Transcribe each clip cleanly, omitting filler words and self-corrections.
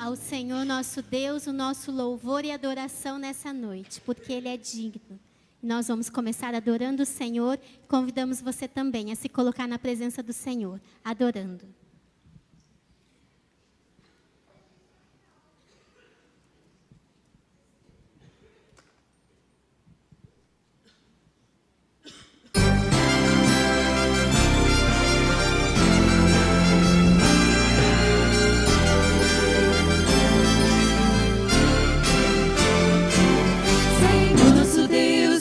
ao Senhor nosso Deus o nosso louvor e adoração nessa noite, porque Ele é digno. Nós vamos começar adorando o Senhor. Convidamos você também a se colocar na presença do Senhor, adorando.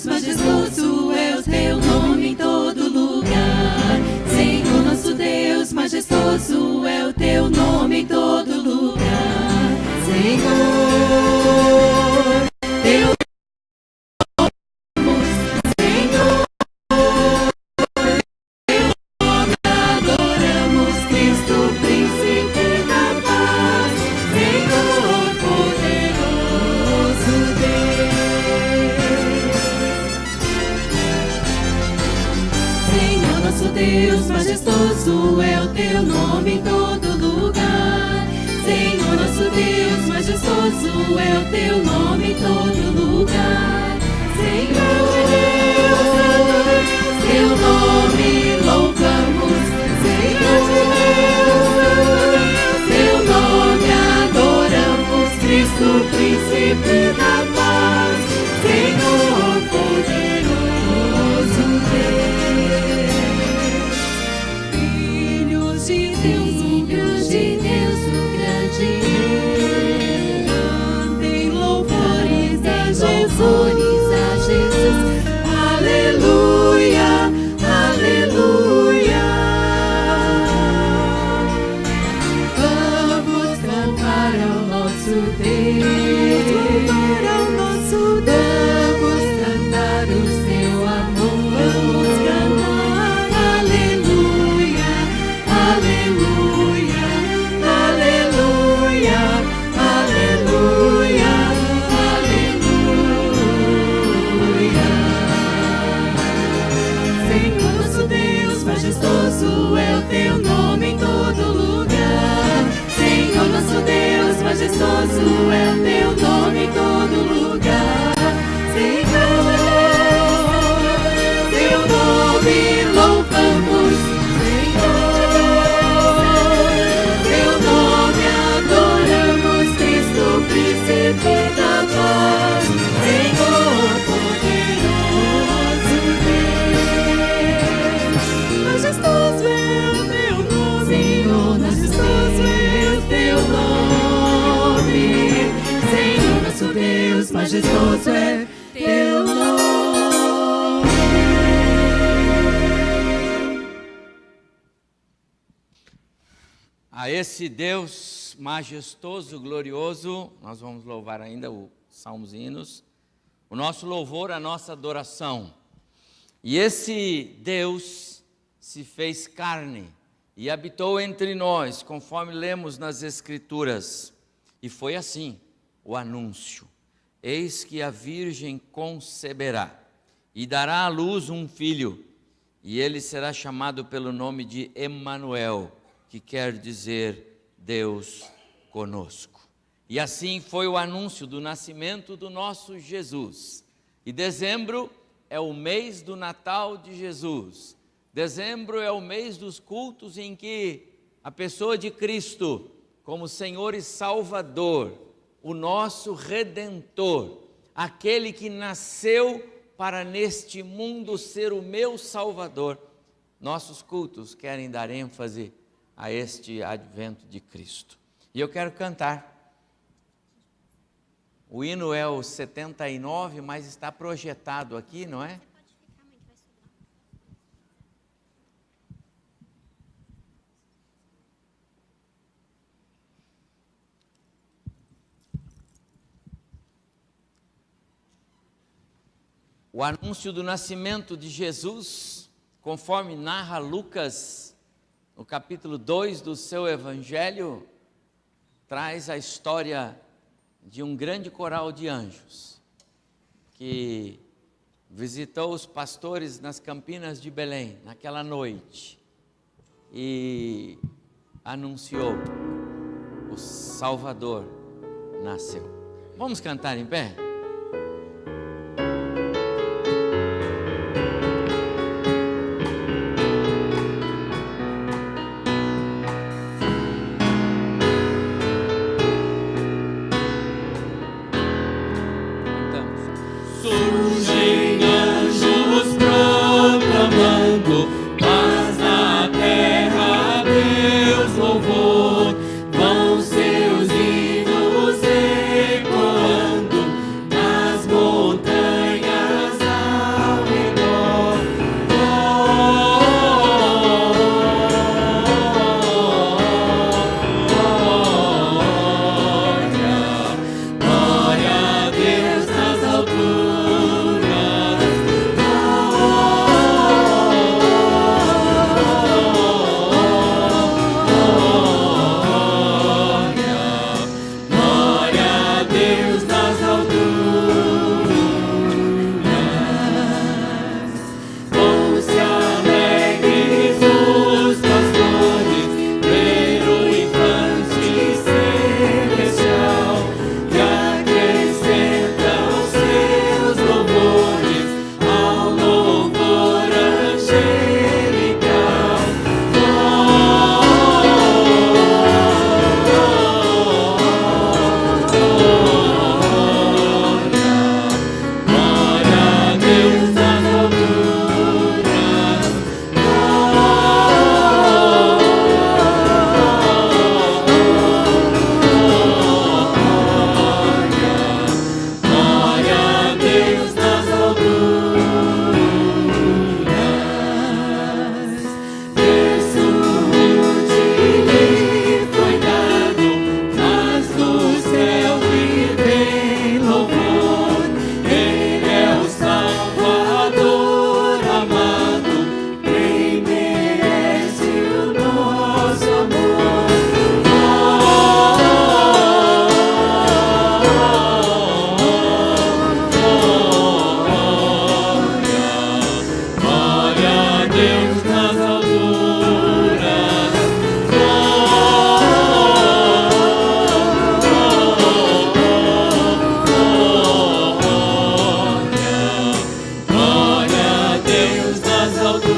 Majestoso é o teu nome em todo lugar. Senhor nosso Deus, majestoso é o teu nome em todo lugar. Senhor, teu nome, Senhor, teu nome adoramos, Cristo, príncipe da paz. Senhor, poderoso Deus. Nosso Deus, majestoso é o teu nome em todo lugar. Senhor, nosso Deus, majestoso é o teu nome em todo lugar. Senhor, teu nome louvamos. Senhor, teu nome adoramos. Cristo, príncipe da paz. Senhor, poderoso Deus. Filhos de Deus, o grande Rei, cantem louvores a Jesus, aleluia, aleluia. Vamos cantar ao nosso Deus, vamos cantar o seu amor, vamos cantar, aleluia, aleluia, aleluia, aleluia, aleluia. Senhor nosso Deus, majestoso é o teu nome em todo lugar. Senhor nosso Deus, majestoso é o teu nome em todo lugar. Senhor, teu nome louvamos. Príncipe da paz, Senhor poderoso Deus. Majestoso é o teu nome, Senhor, majestoso é o teu nome. Senhor nosso Deus, majestoso é teu nome. A esse Deus majestoso, glorioso, nós vamos louvar ainda os salmos e hinos, o nosso louvor, a nossa adoração. E esse Deus se fez carne e habitou entre nós, conforme lemos nas Escrituras. E foi assim o anúncio: eis que a Virgem conceberá e dará à luz um filho, e ele será chamado pelo nome de Emanuel, que quer dizer Deus conosco. E assim foi o anúncio do nascimento do nosso Jesus. E dezembro é o mês do Natal de Jesus. Dezembro é o mês dos cultos em que a pessoa de Cristo, como Senhor e Salvador, o nosso Redentor, aquele que nasceu para neste mundo ser o meu Salvador, nossos cultos querem dar ênfase a este advento de Cristo. E eu quero cantar. O hino é o 79, mas está projetado aqui, não é? O anúncio do nascimento de Jesus, conforme narra Lucas, no capítulo 2 do seu evangelho, traz a história de um grande coral de anjos que visitou os pastores nas campinas de Belém naquela noite e anunciou o Salvador, nasceu. Vamos cantar em pé? Surgem anjos proclamando paz na terra, Deus louvor. Vão seus hinos ecoando nas montanhas ao redor. Glória a Deus nas alturas. Glória a Deus nas alturas. Vão-se alegres os pastores ver o infante celestial e acrescentam seus louvores ao louvor angelical. Glória a Deus nas alturas. Glória a Deus nas alturas. Desde lhe foi dado, mas do céu lhe vem louvor. Ele é o Salvador amado, quem merece o nosso amor. Glória a Deus nas alturas. Glória a Deus nas alturas.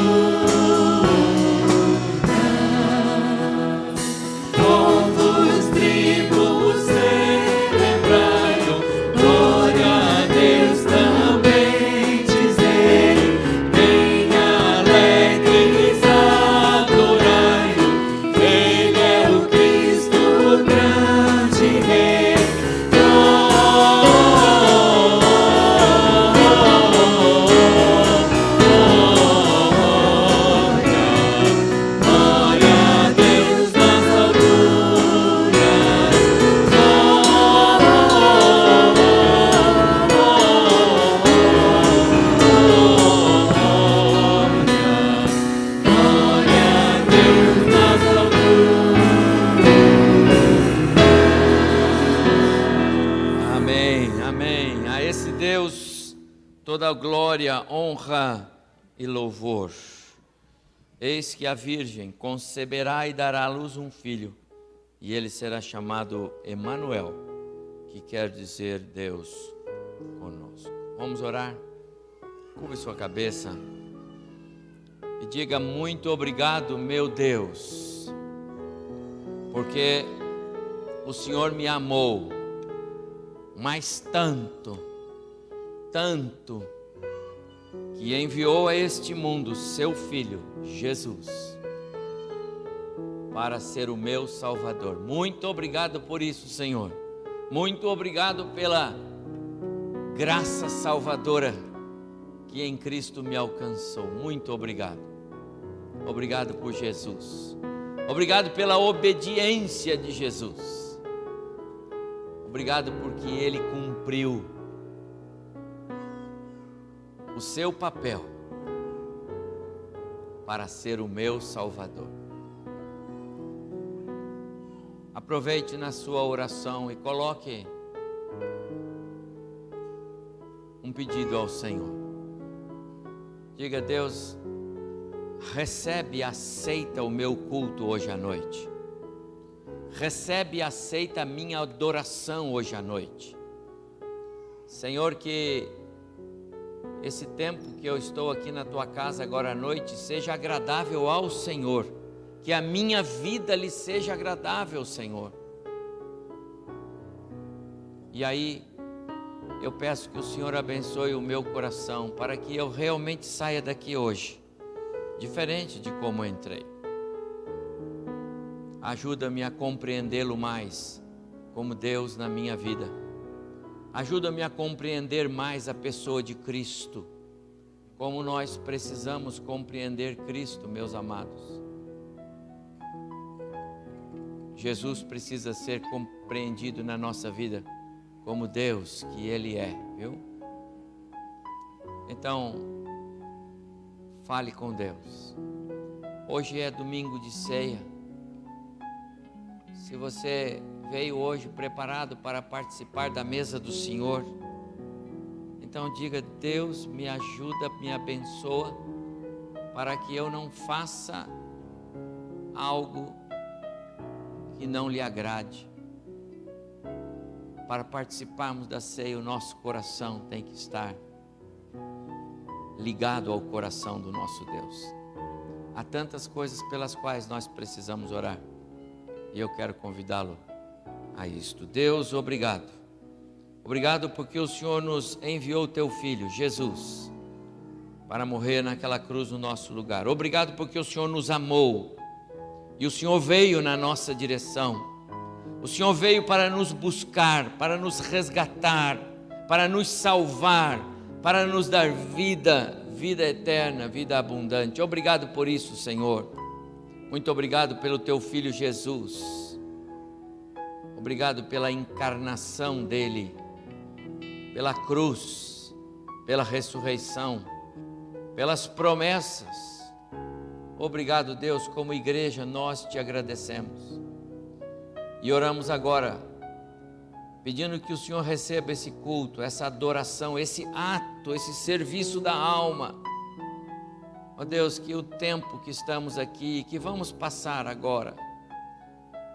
Povos, tribos celebraram, glória a Deus também dizer. Bem alegres adorai-o, Ele é o Cristo, o grande Rei. Glória a Deus nas alturas. Glória a Deus nas alturas. Amém, amém. A esse Deus toda glória, honra e louvor. Eis que a Virgem conceberá e dará à luz um filho, e ele será chamado Emanuel, que quer dizer Deus conosco. Vamos orar? Curve sua cabeça e diga: muito obrigado, meu Deus, porque o Senhor me amou, mas tanto, tanto, que enviou a este mundo seu Filho, Jesus, para ser o meu Salvador. Muito obrigado por isso, Senhor. Muito obrigado pela graça salvadora que em Cristo me alcançou. Muito obrigado. Obrigado por Jesus. Obrigado pela obediência de Jesus. Obrigado porque Ele cumpriu o seu papel para ser o meu Salvador. Aproveite na sua oração e coloque um pedido ao Senhor. Diga: Deus, recebe e aceita o meu culto hoje à noite. recebe e aceita a minha adoração hoje à noite. Senhor, que esse tempo que eu estou aqui na tua casa agora à noite seja agradável ao Senhor, que a minha vida lhe seja agradável, Senhor. E aí, eu peço que o Senhor abençoe o meu coração, para que eu realmente saia daqui hoje, diferente de como eu entrei. Ajuda-me a compreendê-lo mais, como Deus na minha vida. Ajuda-me a compreender mais a pessoa de Cristo, como nós precisamos compreender Cristo, meus amados. Jesus precisa ser compreendido na nossa vida como Deus que Ele é, viu? Então, fale com Deus. Hoje é domingo de ceia. Se você veio hoje preparado para participar da mesa do Senhor, então diga: Deus, me ajuda, me abençoa, para que eu não faça algo que não lhe agrade. Para participarmos da ceia, o nosso coração tem que estar ligado ao coração do nosso Deus. Há tantas coisas pelas quais nós precisamos orar, e eu quero convidá-lo a isto. Deus, obrigado. Obrigado porque o Senhor nos enviou o teu Filho, Jesus, para morrer naquela cruz no nosso lugar. Obrigado porque o Senhor nos amou, e o Senhor veio na nossa direção. O Senhor veio para nos buscar, para nos resgatar, para nos salvar, para nos dar vida, vida eterna, vida abundante. Obrigado por isso, Senhor. Muito obrigado pelo teu Filho Jesus. Obrigado pela encarnação dele, pela cruz, pela ressurreição, pelas promessas. Obrigado, Deus, como igreja nós te agradecemos. E oramos agora, pedindo que o Senhor receba esse culto, essa adoração, esse ato, esse serviço da alma. Ó Deus, que o tempo que estamos aqui, que vamos passar agora,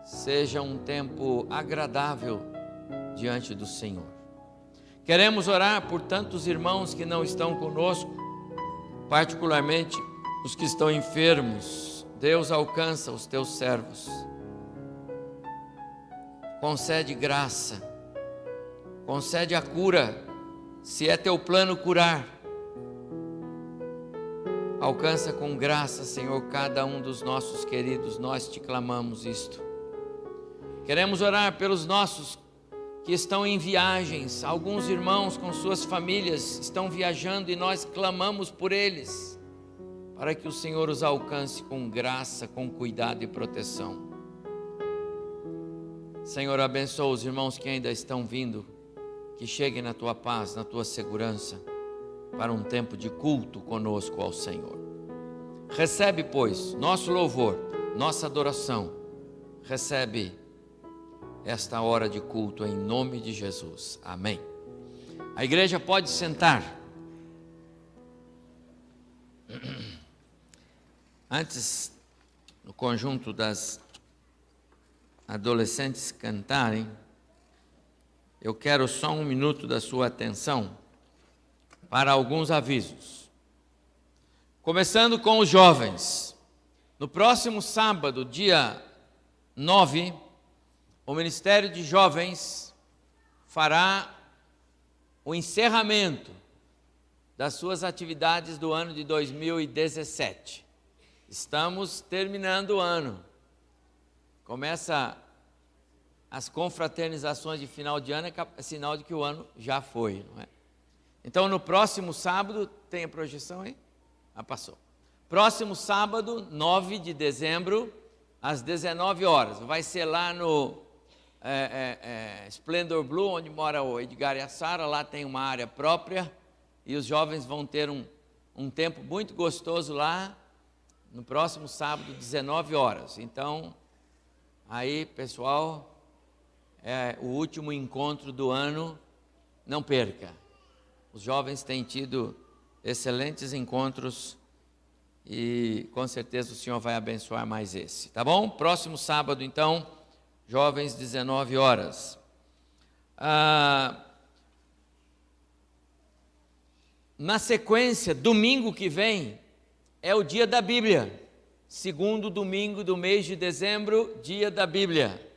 seja um tempo agradável diante do Senhor. Queremos orar por tantos irmãos que não estão conosco, particularmente os que estão enfermos. Deus, alcança os teus servos. Concede graça, concede a cura, se é teu plano curar. Alcança com graça, Senhor, cada um dos nossos queridos, nós te clamamos isto. Queremos orar pelos nossos que estão em viagens. Alguns irmãos com suas famílias estão viajando e nós clamamos por eles, para que o Senhor os alcance com graça, com cuidado e proteção. Senhor, abençoa os irmãos que ainda estão vindo, que cheguem na tua paz, na tua segurança, para um tempo de culto conosco ao Senhor. Recebe, pois, nosso louvor, nossa adoração. Recebe esta hora de culto em nome de Jesus. Amém. A igreja pode sentar. Antes, no conjunto das adolescentes cantarem, eu quero só um minuto da sua atenção para alguns avisos. Começando com os jovens. No próximo sábado, dia 9, o Ministério de Jovens fará o encerramento das suas atividades do ano de 2017. Estamos terminando o ano. Começa as confraternizações de final de ano, é sinal de que o ano já foi, não é? Então, no próximo sábado, tem a projeção aí? Passou. Próximo sábado, 9 de dezembro, às 19 horas. Vai ser lá no Splendor Blue, onde mora o Edgar e a Sara. Lá tem uma área própria e os jovens vão ter um tempo muito gostoso lá, no próximo sábado, 19 horas. Então, aí, pessoal, é o último encontro do ano, não perca. Os jovens têm tido excelentes encontros e com certeza o Senhor vai abençoar mais esse, tá bom? Próximo sábado, então, jovens 19 horas. Na sequência, domingo que vem, é o dia da Bíblia. Segundo domingo do mês de dezembro, dia da Bíblia.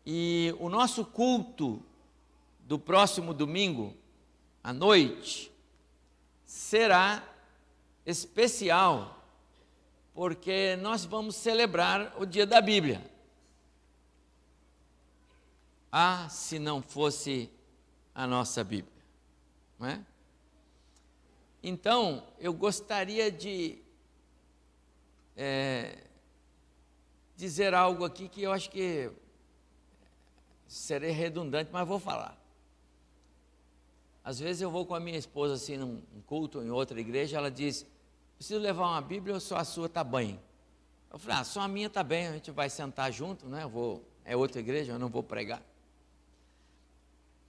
E o nosso culto do próximo domingo, à noite, será especial, porque nós vamos celebrar o dia da Bíblia. Ah, se não fosse a nossa Bíblia, não é? Então, eu gostaria de dizer algo aqui que eu acho que serei redundante, mas vou falar. Às vezes eu vou com a minha esposa assim num culto ou em outra igreja, ela diz: preciso levar uma Bíblia ou só a sua está bem? Eu falei: só a minha está bem, a gente vai sentar junto, né? É outra igreja, eu não vou pregar.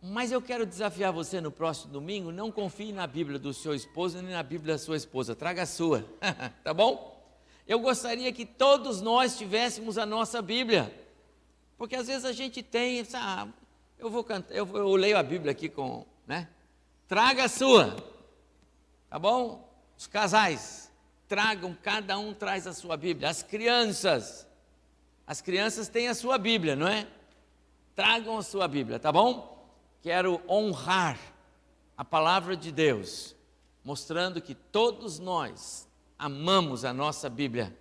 Mas eu quero desafiar você no próximo domingo: não confie na Bíblia do seu esposo nem na Bíblia da sua esposa, traga a sua, tá bom? Eu gostaria que todos nós tivéssemos a nossa Bíblia, porque às vezes a gente tem, eu vou cantar, eu leio a Bíblia aqui com, né? Traga a sua, tá bom? Os casais, tragam, cada um traz a sua Bíblia. As crianças têm a sua Bíblia, não é? Tragam a sua Bíblia, tá bom? Quero honrar a palavra de Deus, mostrando que todos nós amamos a nossa Bíblia.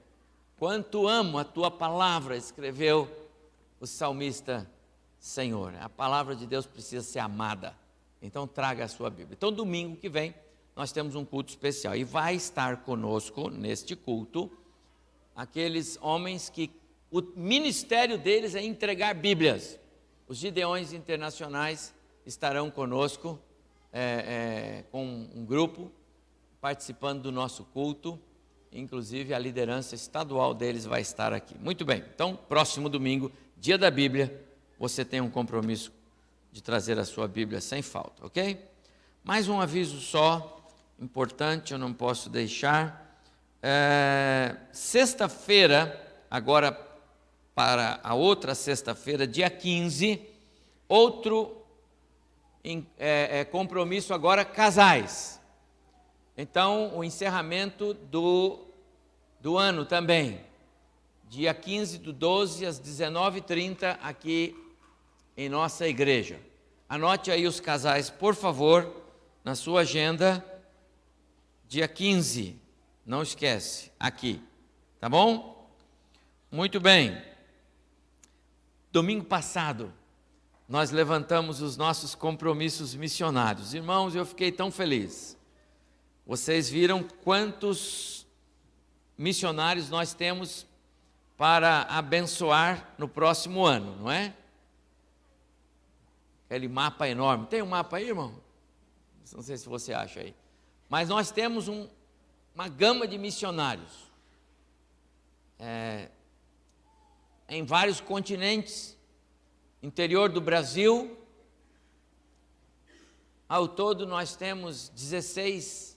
Quanto amo a tua palavra, escreveu o salmista Senhor. A palavra de Deus precisa ser amada. Então traga a sua Bíblia. Então domingo que vem nós temos um culto especial e vai estar conosco neste culto aqueles homens que o ministério deles é entregar Bíblias. Os Gideões Internacionais estarão conosco com um grupo participando do nosso culto, inclusive a liderança estadual deles vai estar aqui. Muito bem, então próximo domingo, dia da Bíblia, você tem um compromisso de trazer a sua Bíblia sem falta, ok? Mais um aviso só, importante, eu não posso deixar. Sexta-feira, agora para a outra sexta-feira, dia 15, outro compromisso agora, casais. Então, o encerramento do ano também, dia 15/12, às 19h30, aqui em nossa igreja. Anote aí os casais, por favor, na sua agenda, dia 15, não esquece, aqui, tá bom? Muito bem. Domingo passado, nós levantamos os nossos compromissos missionários. Irmãos, eu fiquei tão feliz. Vocês viram quantos missionários nós temos para abençoar no próximo ano, não é? Aquele mapa enorme. Tem um mapa aí, irmão? Não sei se você acha aí. Mas nós temos uma gama de missionários. Em vários continentes, interior do Brasil. Ao todo nós temos 16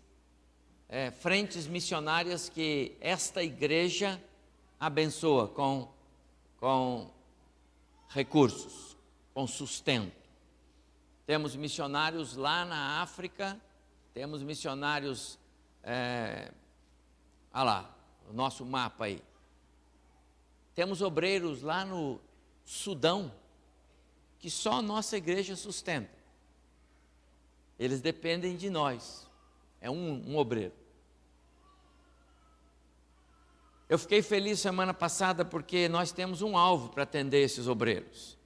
frentes missionárias que esta igreja abençoa com recursos, com sustento. Temos missionários lá na África, temos missionários, olha lá, o nosso mapa aí. Temos obreiros lá no Sudão, que só a nossa igreja sustenta. Eles dependem de nós, é um obreiro. Eu fiquei feliz semana passada porque nós temos um alvo para atender esses obreiros.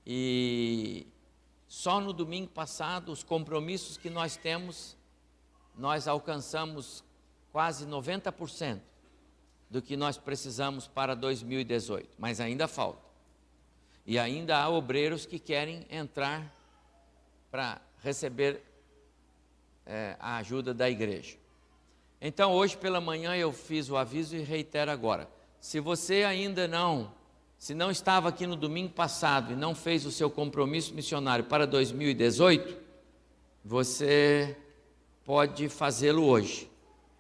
E só no domingo passado, os compromissos que nós temos, nós alcançamos quase 90% do que nós precisamos para 2018, mas ainda falta. E ainda há obreiros que querem entrar para receber a ajuda da igreja. Então, hoje pela manhã eu fiz o aviso e reitero agora. Se você ainda se não estava aqui no domingo passado e não fez o seu compromisso missionário para 2018, você pode fazê-lo hoje,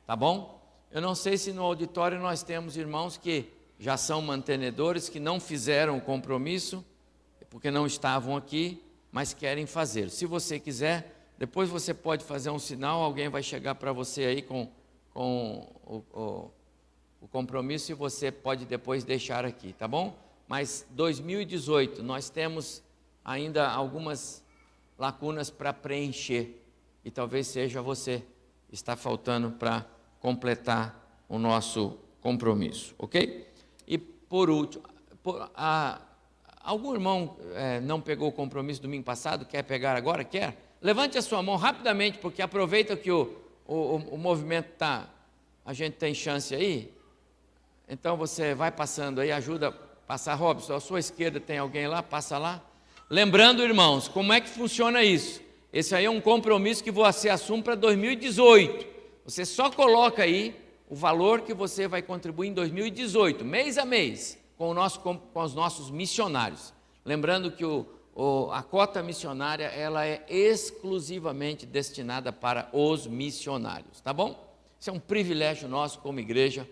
tá bom? Eu não sei se no auditório nós temos irmãos que já são mantenedores que não fizeram o compromisso, porque não estavam aqui, mas querem fazer. Se você quiser, depois você pode fazer um sinal, alguém vai chegar para você aí com o compromisso e você pode depois deixar aqui, tá bom? Mas 2018, nós temos ainda algumas lacunas para preencher, e talvez seja você, está faltando para completar o nosso compromisso, ok? E por último, algum irmão não pegou o compromisso domingo passado, quer pegar agora? Quer? Levante a sua mão rapidamente, porque aproveita que o movimento está, a gente tem chance aí, então você vai passando aí, ajuda a passar. Robson, à sua esquerda tem alguém lá, passa lá. Lembrando, irmãos, como é que funciona isso? Esse aí é um compromisso que você assume para 2018. Você só coloca aí o valor que você vai contribuir em 2018, mês a mês, com os nossos missionários. Lembrando que a cota missionária, ela é exclusivamente destinada para os missionários, tá bom? Isso é um privilégio nosso como igreja.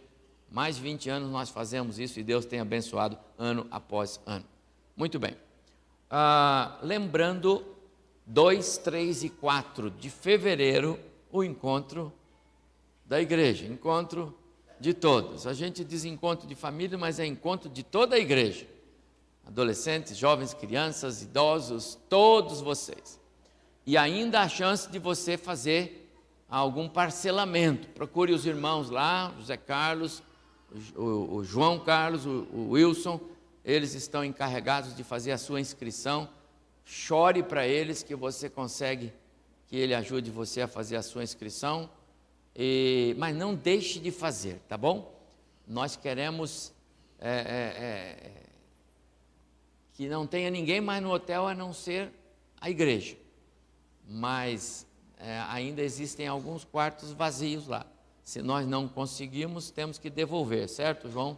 Mais de 20 anos nós fazemos isso e Deus tem abençoado ano após ano. Muito bem. Lembrando, 2, 3 e 4 de fevereiro, o encontro da igreja, encontro de todos. A gente diz encontro de família, mas é encontro de toda a igreja. Adolescentes, jovens, crianças, idosos, todos vocês. E ainda há chance de você fazer algum parcelamento. Procure os irmãos lá, José Carlos, o João Carlos, o Wilson, eles estão encarregados de fazer a sua inscrição. Chore para eles que você consegue, que ele ajude você a fazer a sua inscrição, mas não deixe de fazer, tá bom? Nós queremos que não tenha ninguém mais no hotel a não ser a igreja, mas ainda existem alguns quartos vazios lá. Se nós não conseguimos, temos que devolver, certo, João?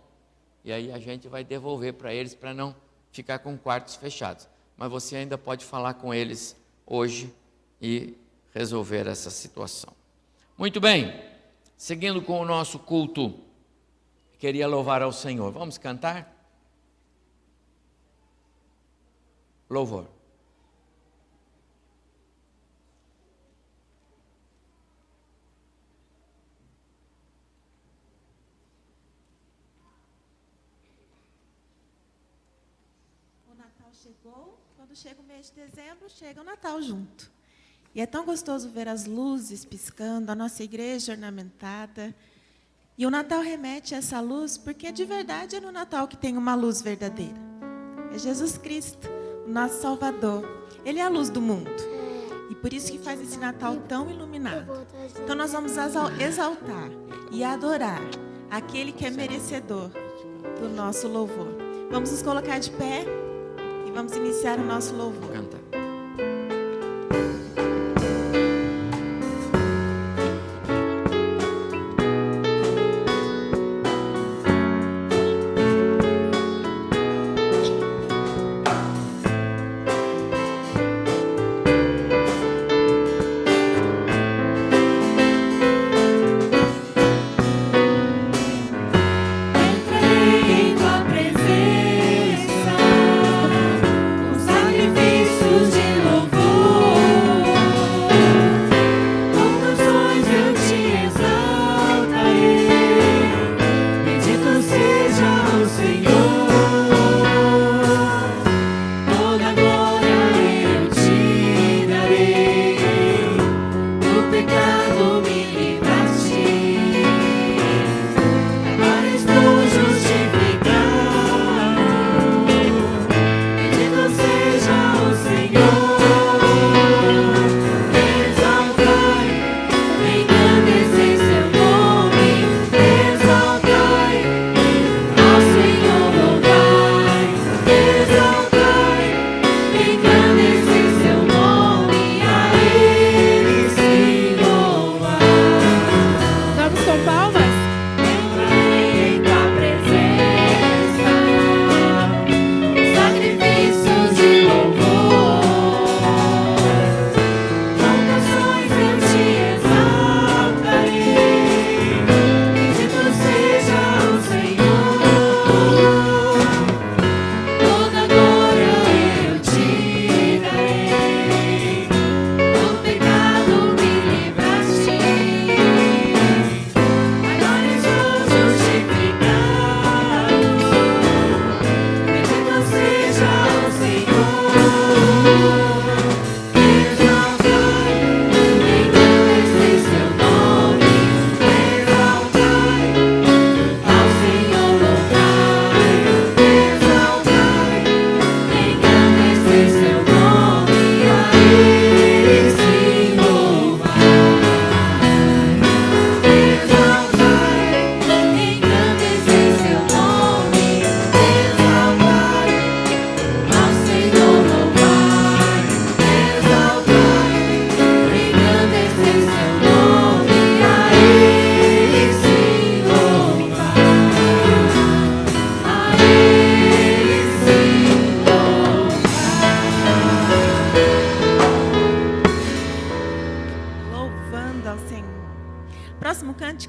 E aí a gente vai devolver para eles, para não ficar com quartos fechados. Mas você ainda pode falar com eles hoje e resolver essa situação. Muito bem, seguindo com o nosso culto, queria louvar ao Senhor. Vamos cantar? Louvor. Chegou, quando chega o mês de dezembro, chega o Natal junto. E é tão gostoso ver as luzes piscando, a nossa igreja ornamentada. E o Natal remete a essa luz, porque de verdade é no Natal que tem uma luz verdadeira. É Jesus Cristo, o nosso Salvador. Ele é a luz do mundo. E por isso que faz esse Natal tão iluminado. Então nós vamos exaltar e adorar aquele que é merecedor do nosso louvor. Vamos nos colocar de pé. Vamos iniciar o nosso louvor. Canta. Sacrifícios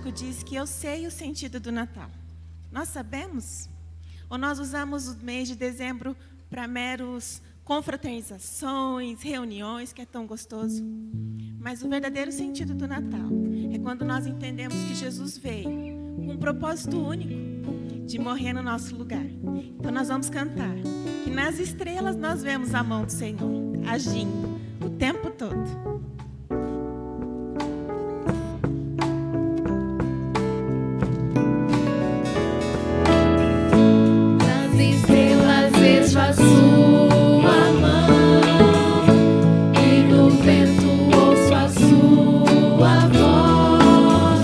cântico diz que eu sei o sentido do Natal. Nós sabemos? Ou nós usamos o mês de dezembro para meros confraternizações, reuniões, que é tão gostoso? Mas o verdadeiro sentido do Natal é quando nós entendemos que Jesus veio com um propósito único de morrer no nosso lugar. Então nós vamos cantar que nas estrelas nós vemos a mão do Senhor agindo o tempo todo. Vejo a sua mão e no vento ouço a sua voz.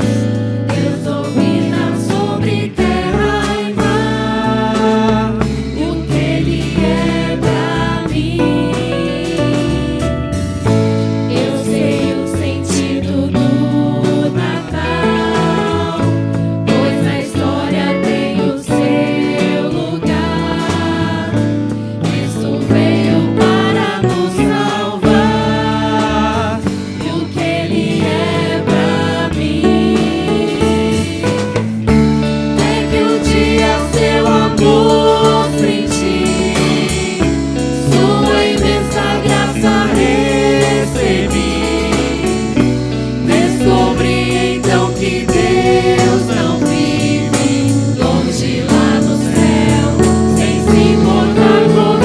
Deus domina sobre terra e mar. O que Ele é pra mim, eu sei o sentido do Natal, pois na história tem o seu lugar. Veio para nos salvar, e o que Ele é pra mim é que um dia seu amor senti, sua imensa graça recebi. Descobri então que Deus não vive longe lá no céu, sem se importar comigo.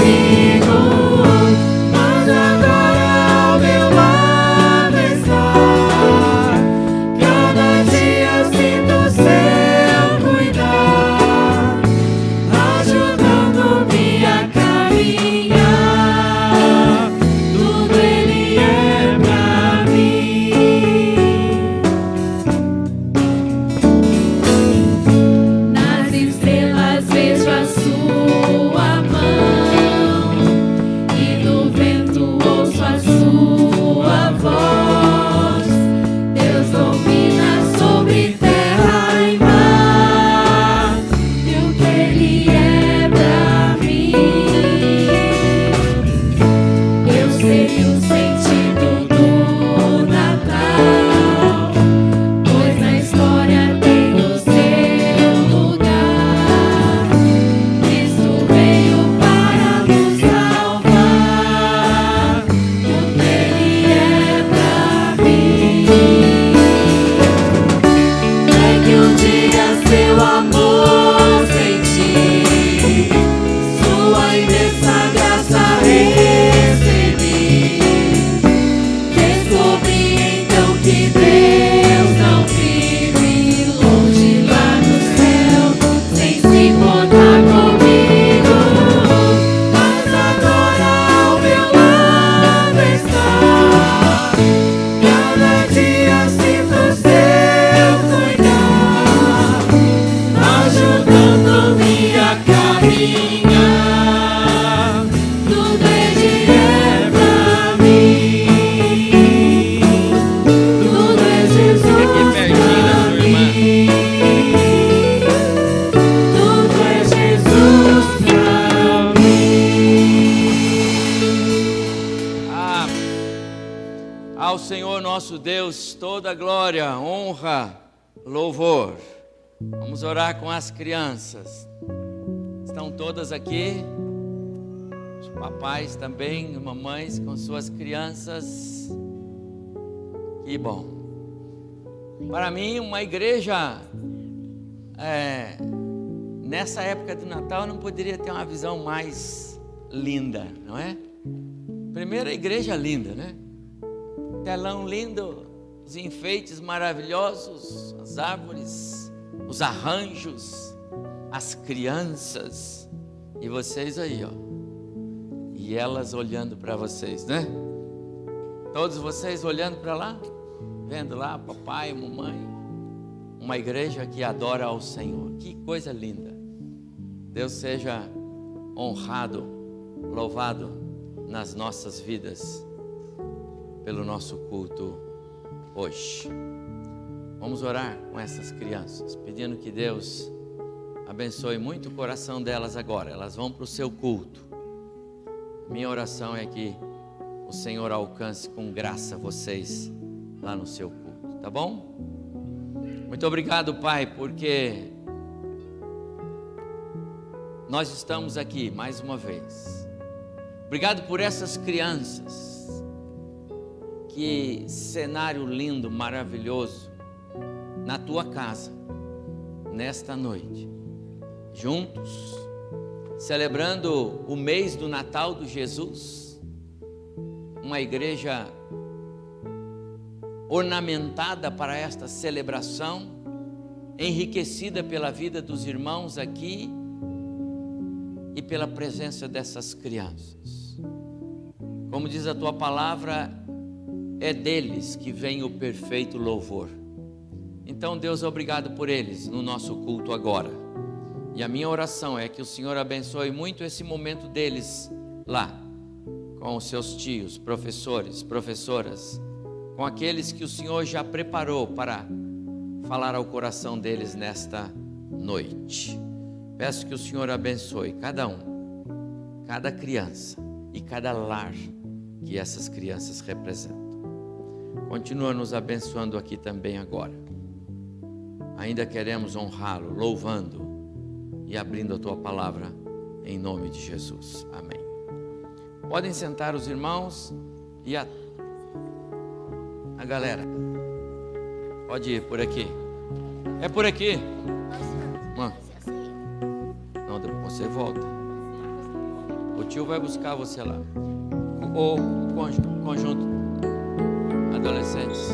nosso Deus toda glória, honra, louvor. Vamos orar com as crianças. Estão todas aqui? Os papais também, mamães com suas crianças. Que bom. Para mim, uma igreja nessa época do Natal não poderia ter uma visão mais linda, não é? Primeiro, a igreja linda, né? Telão lindo, os enfeites maravilhosos, as árvores, os arranjos, as crianças e vocês aí, ó. E elas olhando para vocês, né? Todos vocês olhando para lá, vendo lá papai, mamãe, uma igreja que adora ao Senhor. Que coisa linda. Deus seja honrado, louvado nas nossas vidas pelo nosso culto hoje. Vamos orar com essas crianças, pedindo que Deus abençoe muito o coração delas agora. Elas vão para o seu culto. Minha oração é que o Senhor alcance com graça vocês lá no seu culto, tá bom? Muito obrigado, Pai, porque nós estamos aqui mais uma vez. Obrigado por essas crianças. Que cenário lindo, maravilhoso, na tua casa, nesta noite, juntos, celebrando o mês do Natal do Jesus, uma igreja ornamentada para esta celebração, enriquecida pela vida dos irmãos aqui e pela presença dessas crianças. Como diz a tua palavra, é deles que vem o perfeito louvor. Então, Deus, obrigado por eles no nosso culto agora. E a minha oração é que o Senhor abençoe muito esse momento deles lá, com os seus tios, professores, professoras, com aqueles que o Senhor já preparou para falar ao coração deles nesta noite. Peço que o Senhor abençoe cada um, cada criança e cada lar que essas crianças representam. Continua nos abençoando aqui também agora. Ainda queremos honrá-lo, louvando e abrindo a tua palavra em nome de Jesus. Amém. Podem sentar os irmãos e a galera. Pode ir por aqui. É por aqui. Não, depois você volta. O tio vai buscar você lá. O conjunto. Adolescentes.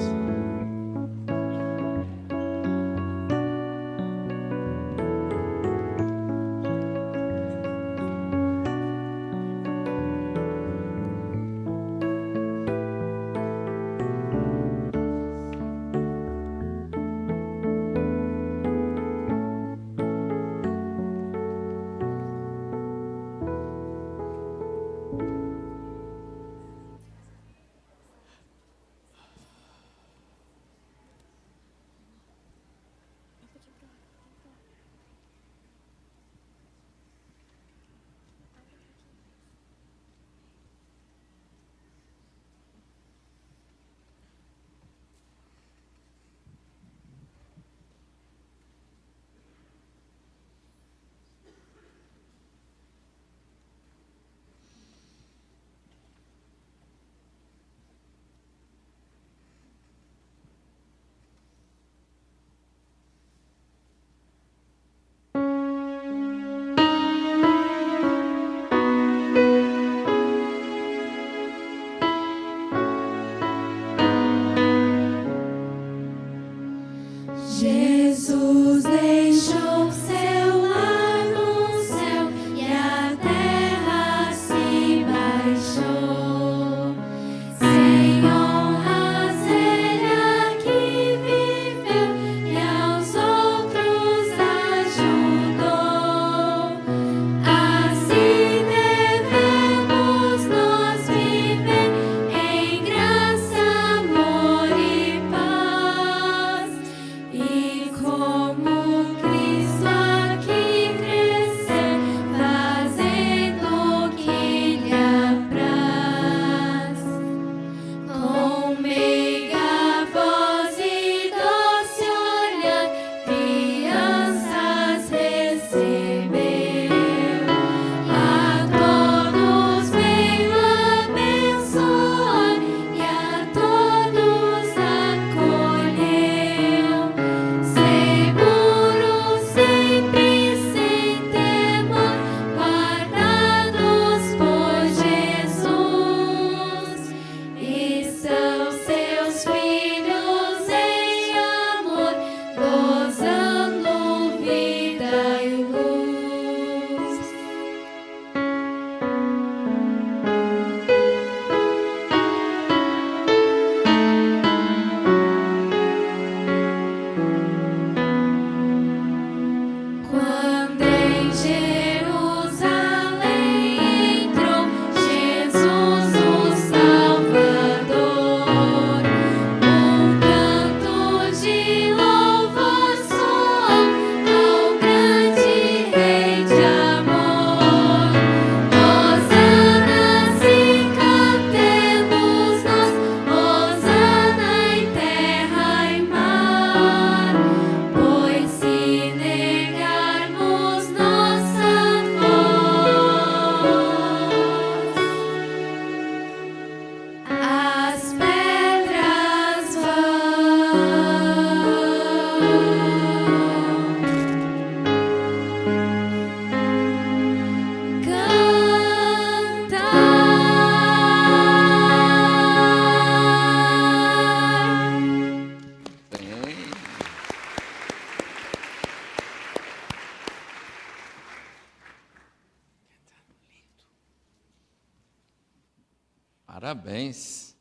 Parabéns.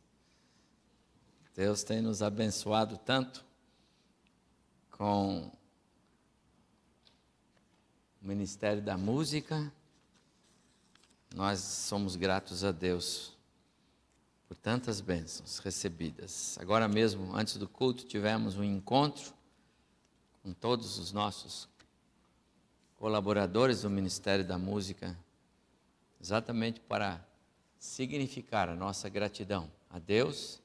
Deus tem nos abençoado tanto com o Ministério da Música. Nós somos gratos a Deus por tantas bênçãos recebidas. Agora mesmo, antes do culto, tivemos um encontro com todos os nossos colaboradores do Ministério da Música, exatamente para significar a nossa gratidão a Deus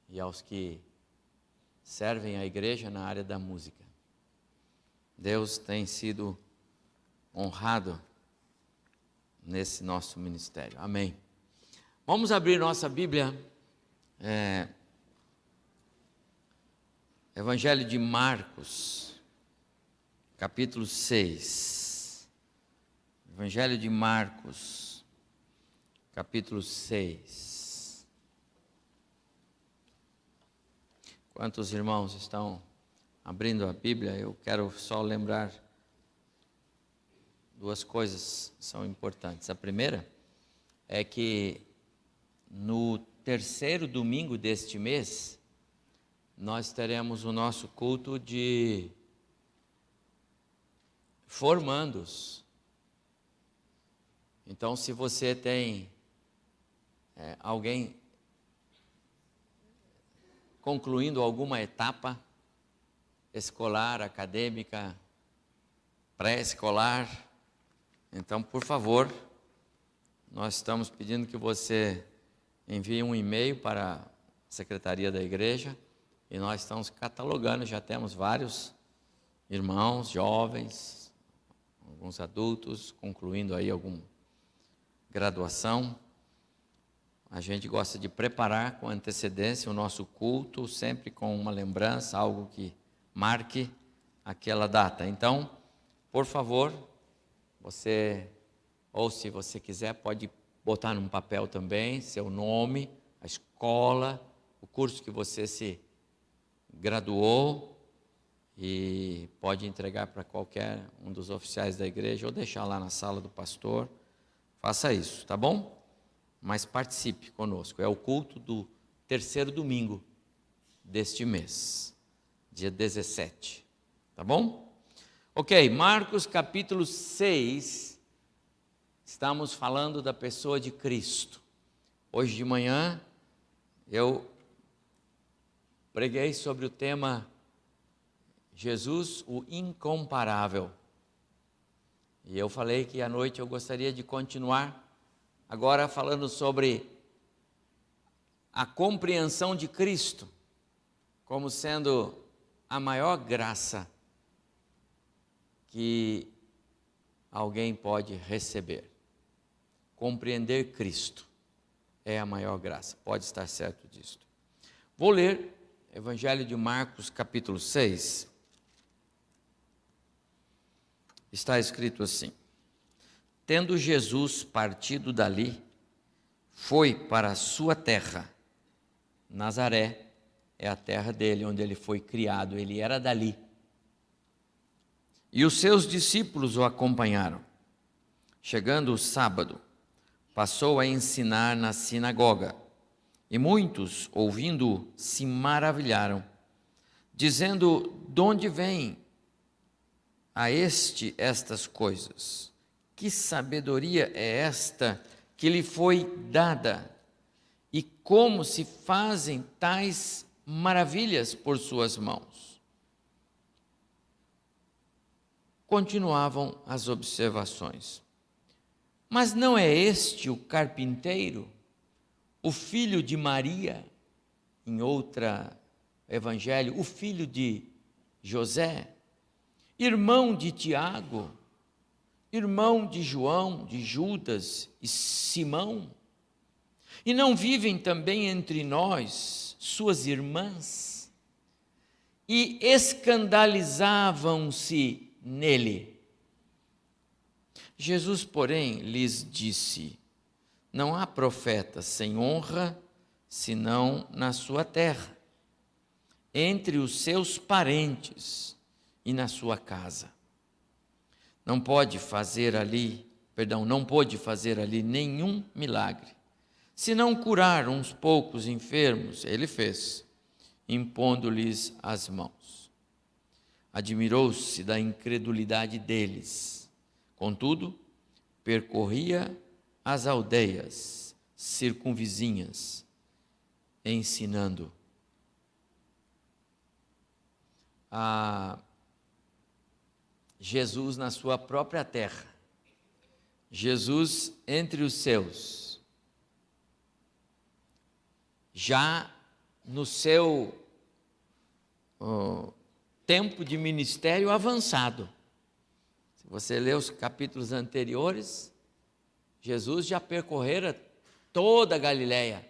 e aos que servem a igreja na área da música. Deus tem sido honrado nesse nosso ministério. Amém. Vamos abrir nossa Bíblia, Evangelho de Marcos, capítulo 6. Evangelho de Marcos, capítulo 6. Quantos irmãos estão abrindo a Bíblia? Eu quero só lembrar duas coisas que são importantes. A primeira é que no terceiro domingo deste mês, nós teremos o nosso culto de formandos. Então, se você tem alguém concluindo alguma etapa escolar, acadêmica, pré-escolar, então, por favor, nós estamos pedindo que você envie um e-mail para a Secretaria da Igreja e nós estamos catalogando, já temos vários irmãos, jovens, alguns adultos, concluindo aí alguma graduação. A gente gosta de preparar com antecedência o nosso culto, sempre com uma lembrança, algo que marque aquela data. Então, por favor, você, ou se você quiser, pode botar num papel também seu nome, a escola, o curso que você se graduou e pode entregar para qualquer um dos oficiais da igreja ou deixar lá na sala do pastor. Faça isso, tá bom? Mas participe conosco. É o culto do terceiro domingo deste mês, dia 17, tá bom? Ok, Marcos capítulo 6, estamos falando da pessoa de Cristo. Hoje de manhã eu preguei sobre o tema Jesus, o incomparável. E eu falei que à noite eu gostaria de continuar agora falando sobre a compreensão de Cristo como sendo a maior graça que alguém pode receber. Compreender Cristo é a maior graça, pode estar certo disso. Vou ler Evangelho de Marcos, capítulo 6. Está escrito assim: tendo Jesus partido dali, foi para a sua terra. Nazaré é a terra dele, onde ele foi criado, ele era dali. E os seus discípulos o acompanharam. Chegando o sábado, passou a ensinar na sinagoga. E muitos, ouvindo-o, se maravilharam, dizendo: de onde vêm a estas coisas? Que sabedoria é esta que lhe foi dada? E como se fazem tais maravilhas por suas mãos? Continuavam as observações. Mas não é este o carpinteiro, o filho de Maria, em outra evangelho, o filho de José, irmão de Tiago, irmão de João, de Judas e Simão? E não vivem também entre nós suas irmãs? E escandalizavam-se nele. Jesus, porém, lhes disse: não há profeta sem honra, senão na sua terra, entre os seus parentes e na sua casa. Não pôde fazer ali nenhum milagre, Se não curar uns poucos enfermos, ele fez, impondo-lhes as mãos. Admirou-se da incredulidade deles. Contudo, percorria as aldeias circunvizinhas, ensinando. Jesus na sua própria terra, Jesus entre os seus, já no seu tempo de ministério avançado. Se você ler os capítulos anteriores, Jesus já percorrera toda a Galileia,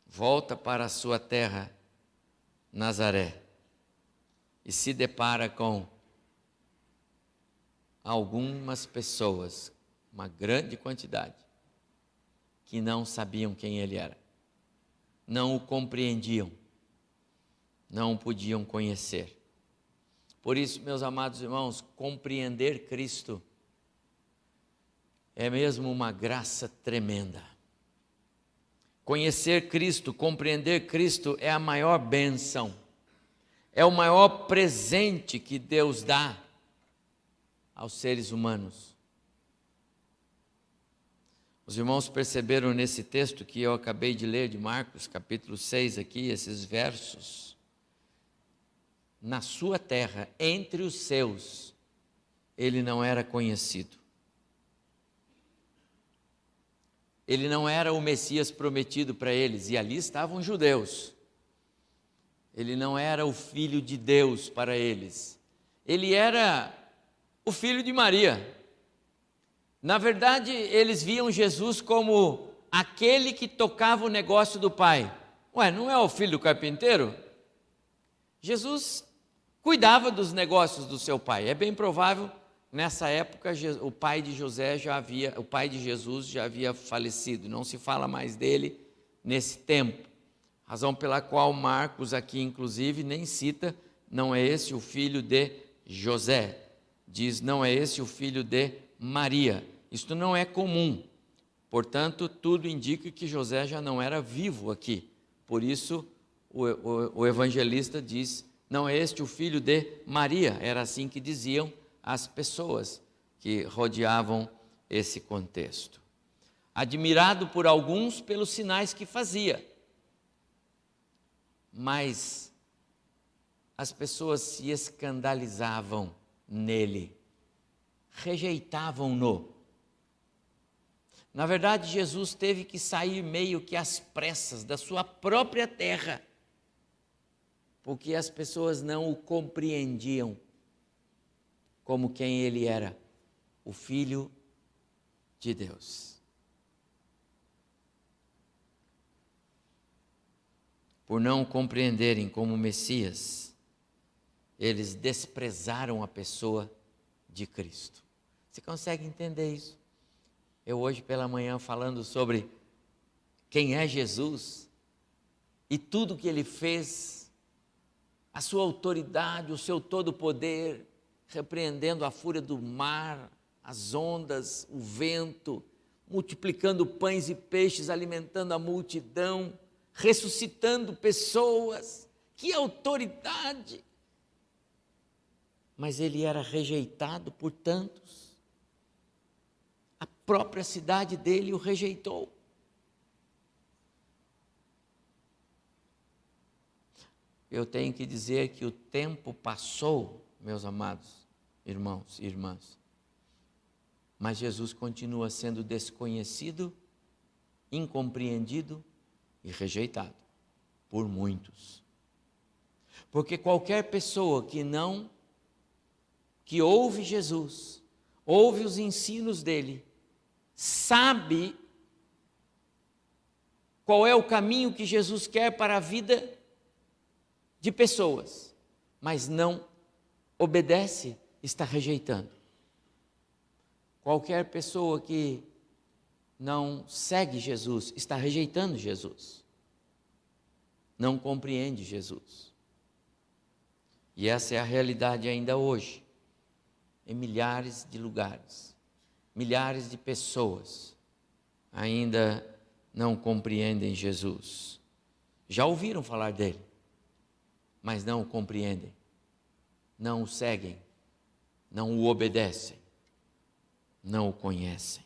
volta para a sua terra, Nazaré, e se depara com algumas pessoas, uma grande quantidade, que não sabiam quem ele era, não o compreendiam, não o podiam conhecer. Por isso, meus amados irmãos, compreender Cristo é mesmo uma graça tremenda. Conhecer Cristo, compreender Cristo é a maior bênção, é o maior presente que Deus dá aos seres humanos. Os irmãos perceberam nesse texto que eu acabei de ler de Marcos, capítulo 6 aqui, esses versos. Na sua terra, entre os seus, ele não era conhecido. Ele não era o Messias prometido para eles, e ali estavam judeus. Ele não era o Filho de Deus para eles. Ele era o filho de Maria. Na verdade, eles viam Jesus como aquele que tocava o negócio do Pai. Ué, não é o filho do carpinteiro? Jesus cuidava dos negócios do seu pai. É bem provável, nessa época, o pai de Jesus já havia falecido. Não se fala mais dele nesse tempo. Razão pela qual Marcos aqui, inclusive, nem cita, não é esse o filho de José. Diz, não é esse o filho de Maria. Isto não é comum. Portanto, tudo indica que José já não era vivo aqui. Por isso, o evangelista diz, não é este o filho de Maria. Era assim que diziam as pessoas que rodeavam esse contexto. Admirado por alguns pelos sinais que fazia. Mas as pessoas se escandalizavam nele, rejeitavam-no. Na verdade, Jesus teve que sair meio que às pressas da sua própria terra, porque as pessoas não o compreendiam como quem ele era, o Filho de Deus. Por não compreenderem como Messias, eles desprezaram a pessoa de Cristo. Você consegue entender isso? Eu hoje pela manhã falando sobre quem é Jesus e tudo que ele fez, a sua autoridade, o seu todo poder, repreendendo a fúria do mar, as ondas, o vento, multiplicando pães e peixes, alimentando a multidão, ressuscitando pessoas. Que autoridade! Mas ele era rejeitado por tantos. A própria cidade dele o rejeitou. Eu tenho que dizer que o tempo passou, meus amados irmãos e irmãs, mas Jesus continua sendo desconhecido, incompreendido e rejeitado por muitos. Porque qualquer pessoa que ouve Jesus, ouve os ensinos dele, sabe qual é o caminho que Jesus quer para a vida de pessoas, mas não obedece, está rejeitando. Qualquer pessoa que não segue Jesus, está rejeitando Jesus, não compreende Jesus. E essa é a realidade ainda hoje, em milhares de lugares, milhares de pessoas ainda não compreendem Jesus. Já ouviram falar dele, mas não o compreendem, não o seguem, não o obedecem, não o conhecem.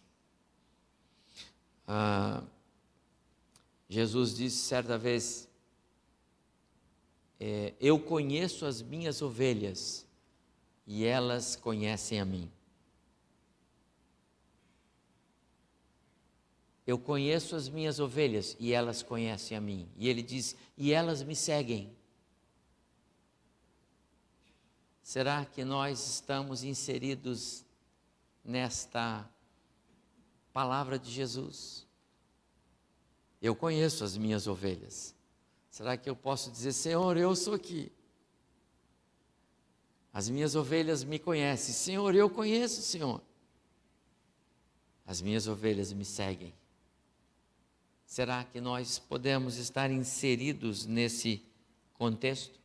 Jesus disse certa vez, eu conheço as minhas ovelhas e elas conhecem a mim. Eu conheço as minhas ovelhas e elas conhecem a mim. E ele diz, e elas me seguem. Será que nós estamos inseridos nesta palavra de Jesus? Eu conheço as minhas ovelhas. Será que eu posso dizer, Senhor, eu sou aqui. As minhas ovelhas me conhecem. Senhor, eu conheço, Senhor. As minhas ovelhas me seguem. Será que nós podemos estar inseridos nesse contexto?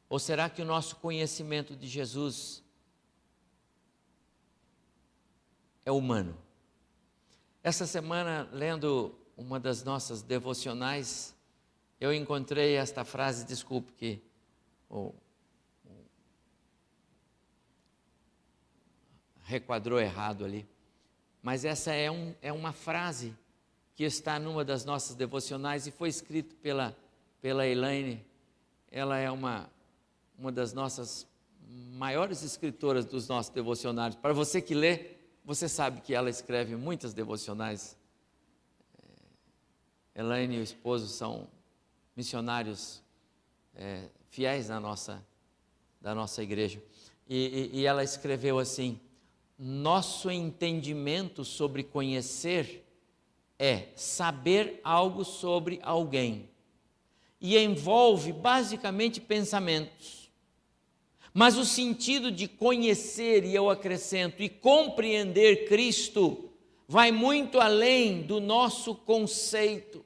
Ou será que o nosso conhecimento de Jesus é humano? Essa semana, lendo uma das nossas devocionais, eu encontrei esta frase, desculpe que requadrou errado ali, mas essa é uma frase que está numa das nossas devocionais e foi escrito pela Elaine. Ela é uma das nossas maiores escritoras dos nossos devocionários. Para você que lê, você sabe que ela escreve muitas devocionais. Elaine e o esposo são missionários fiéis da nossa igreja. E ela escreveu assim, nosso entendimento sobre conhecer é saber algo sobre alguém e envolve basicamente pensamentos. Mas o sentido de conhecer, e eu acrescento, e compreender Cristo vai muito além do nosso conceito.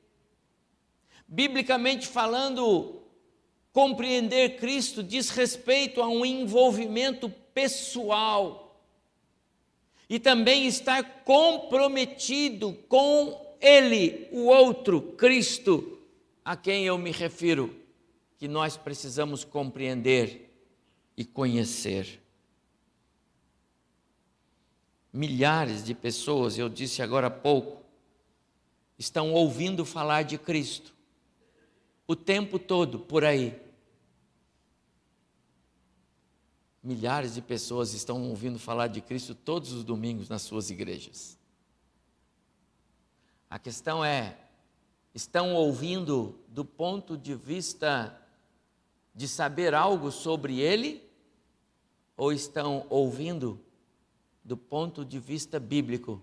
Biblicamente falando, compreender Cristo diz respeito a um envolvimento pessoal e também estar comprometido com Ele, o outro, Cristo, a quem eu me refiro, que nós precisamos compreender e conhecer. Milhares de pessoas, eu disse agora há pouco, estão ouvindo falar de Cristo o tempo todo por aí. Milhares de pessoas estão ouvindo falar de Cristo todos os domingos nas suas igrejas. A questão é, estão ouvindo do ponto de vista de saber algo sobre Ele? Ou estão ouvindo do ponto de vista bíblico,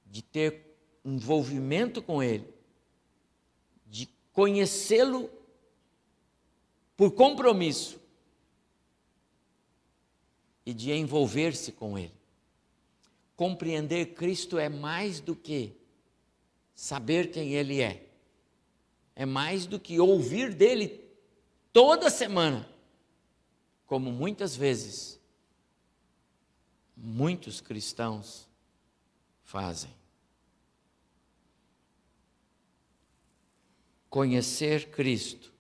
de ter envolvimento com Ele, de conhecê-lo por compromisso e de envolver-se com Ele? Compreender Cristo é mais do que saber quem Ele é. É mais do que ouvir dele toda semana, como muitas vezes muitos cristãos fazem. Conhecer Cristo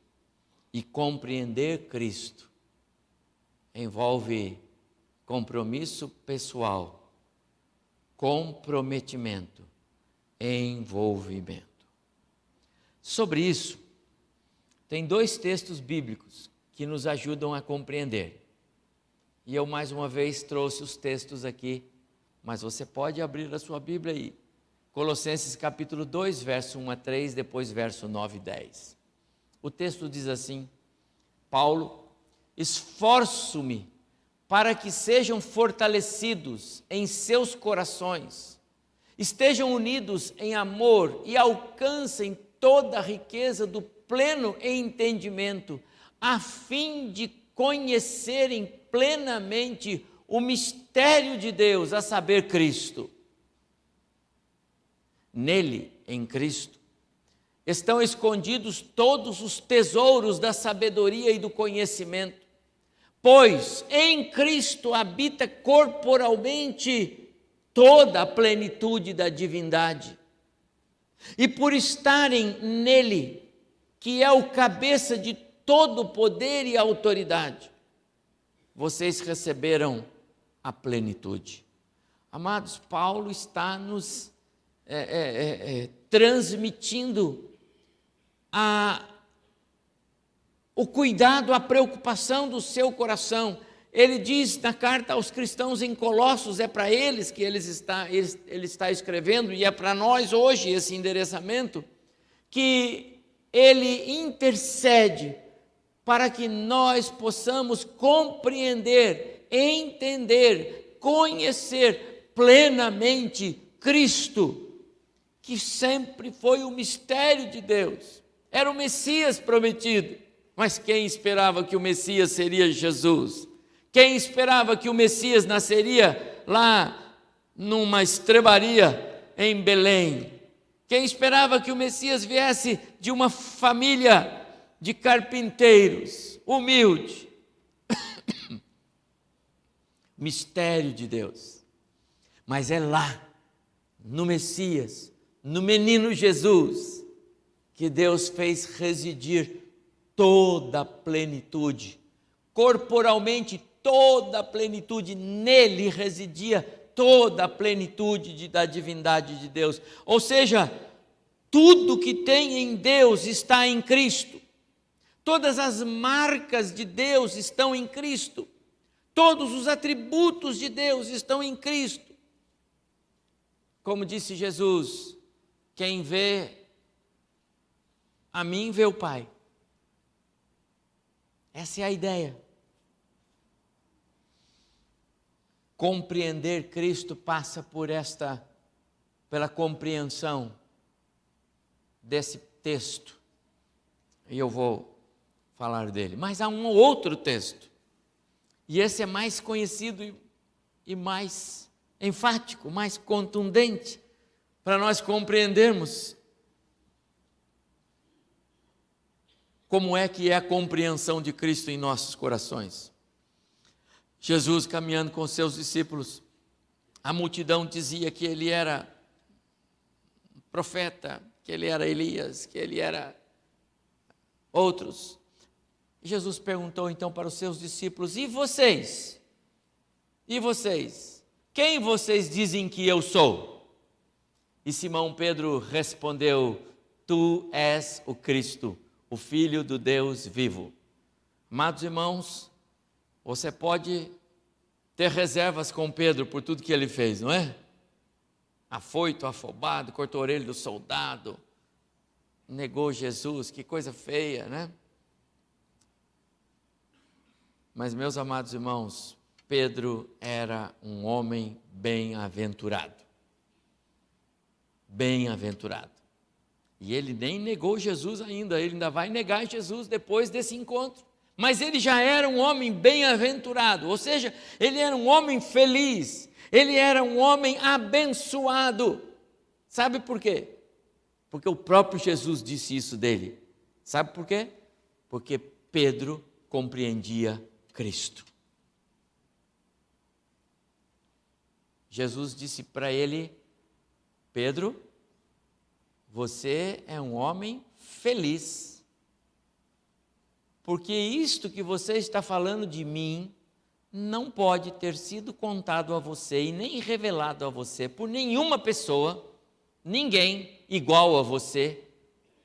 e compreender Cristo envolve compromisso pessoal, comprometimento, envolvimento. Sobre isso, tem 2 textos bíblicos que nos ajudam a compreender. E eu mais uma vez trouxe os textos aqui, mas você pode abrir a sua Bíblia aí. Colossenses capítulo 2, verso 1 a 3, depois verso 9 e 10. O texto diz assim, Paulo, esforço-me para que sejam fortalecidos em seus corações, estejam unidos em amor e alcancem toda a riqueza do pleno entendimento, a fim de conhecerem plenamente o mistério de Deus, a saber, Cristo. Nele, em Cristo, estão escondidos todos os tesouros da sabedoria e do conhecimento, pois em Cristo habita corporalmente toda a plenitude da divindade. E por estarem nele, que é o cabeça de todo o poder e autoridade, vocês receberam a plenitude. Amados, Paulo está nos transmitindo o cuidado, a preocupação do seu coração. Ele diz na carta aos cristãos em Colossos, é para eles que ele está escrevendo, e é para nós hoje esse endereçamento, que ele intercede para que nós possamos compreender, entender, conhecer plenamente Cristo, que sempre foi o mistério de Deus. Era o Messias prometido, mas quem esperava que o Messias seria Jesus? Quem esperava que o Messias nasceria lá numa estrebaria em Belém? Quem esperava que o Messias viesse de uma família de carpinteiros, humilde? Mistério de Deus. Mas é lá, no Messias, no menino Jesus, que Deus fez residir toda a plenitude, corporalmente toda a plenitude, nele residia toda a plenitude da divindade de Deus. Ou seja, tudo que tem em Deus está em Cristo. Todas as marcas de Deus estão em Cristo. Todos os atributos de Deus estão em Cristo. Como disse Jesus, quem vê a mim vê o Pai. Essa é a ideia. Compreender Cristo passa pela compreensão desse texto. E eu vou falar dele. Mas há um outro texto. E esse é mais conhecido e mais enfático, mais contundente, para nós compreendermos como é que é a compreensão de Cristo em nossos corações. Jesus caminhando com seus discípulos, a multidão dizia que ele era profeta, que ele era Elias, que ele era outros. Jesus perguntou então para os seus discípulos: e vocês? E vocês? Quem vocês dizem que eu sou? E Simão Pedro respondeu: tu és o Cristo, o Filho do Deus vivo. Amados irmãos, você pode ter reservas com Pedro por tudo que ele fez, não é? Afoito, afobado, cortou a orelha do soldado, negou Jesus, que coisa feia, né? Mas, meus amados irmãos, Pedro era um homem bem-aventurado. Bem-aventurado. E ele nem negou Jesus ainda, ele ainda vai negar Jesus depois desse encontro. Mas ele já era um homem bem-aventurado, ou seja, ele era um homem feliz, ele era um homem abençoado. Sabe por quê? Porque o próprio Jesus disse isso dele. Sabe por quê? Porque Pedro compreendia Cristo. Jesus disse para ele: Pedro, você é um homem feliz, porque isto que você está falando de mim não pode ter sido contado a você e nem revelado a você por nenhuma pessoa, ninguém igual a você,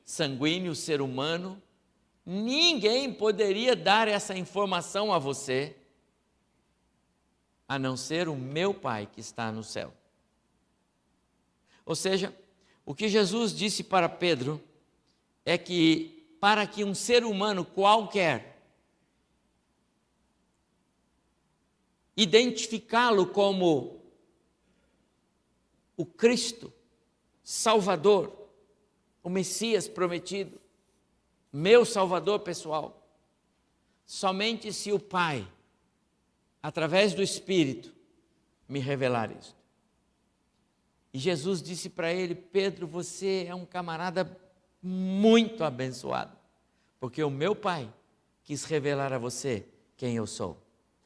sanguíneo, ser humano. Ninguém poderia dar essa informação a você, a não ser o meu Pai que está no céu. Ou seja, o que Jesus disse para Pedro é que para que um ser humano qualquer identificá-lo como o Cristo, Salvador, o Messias prometido, meu Salvador pessoal, somente se o Pai, através do Espírito, me revelar isso. E Jesus disse para ele: Pedro, você é um camarada muito abençoado, porque o meu Pai quis revelar a você quem eu sou.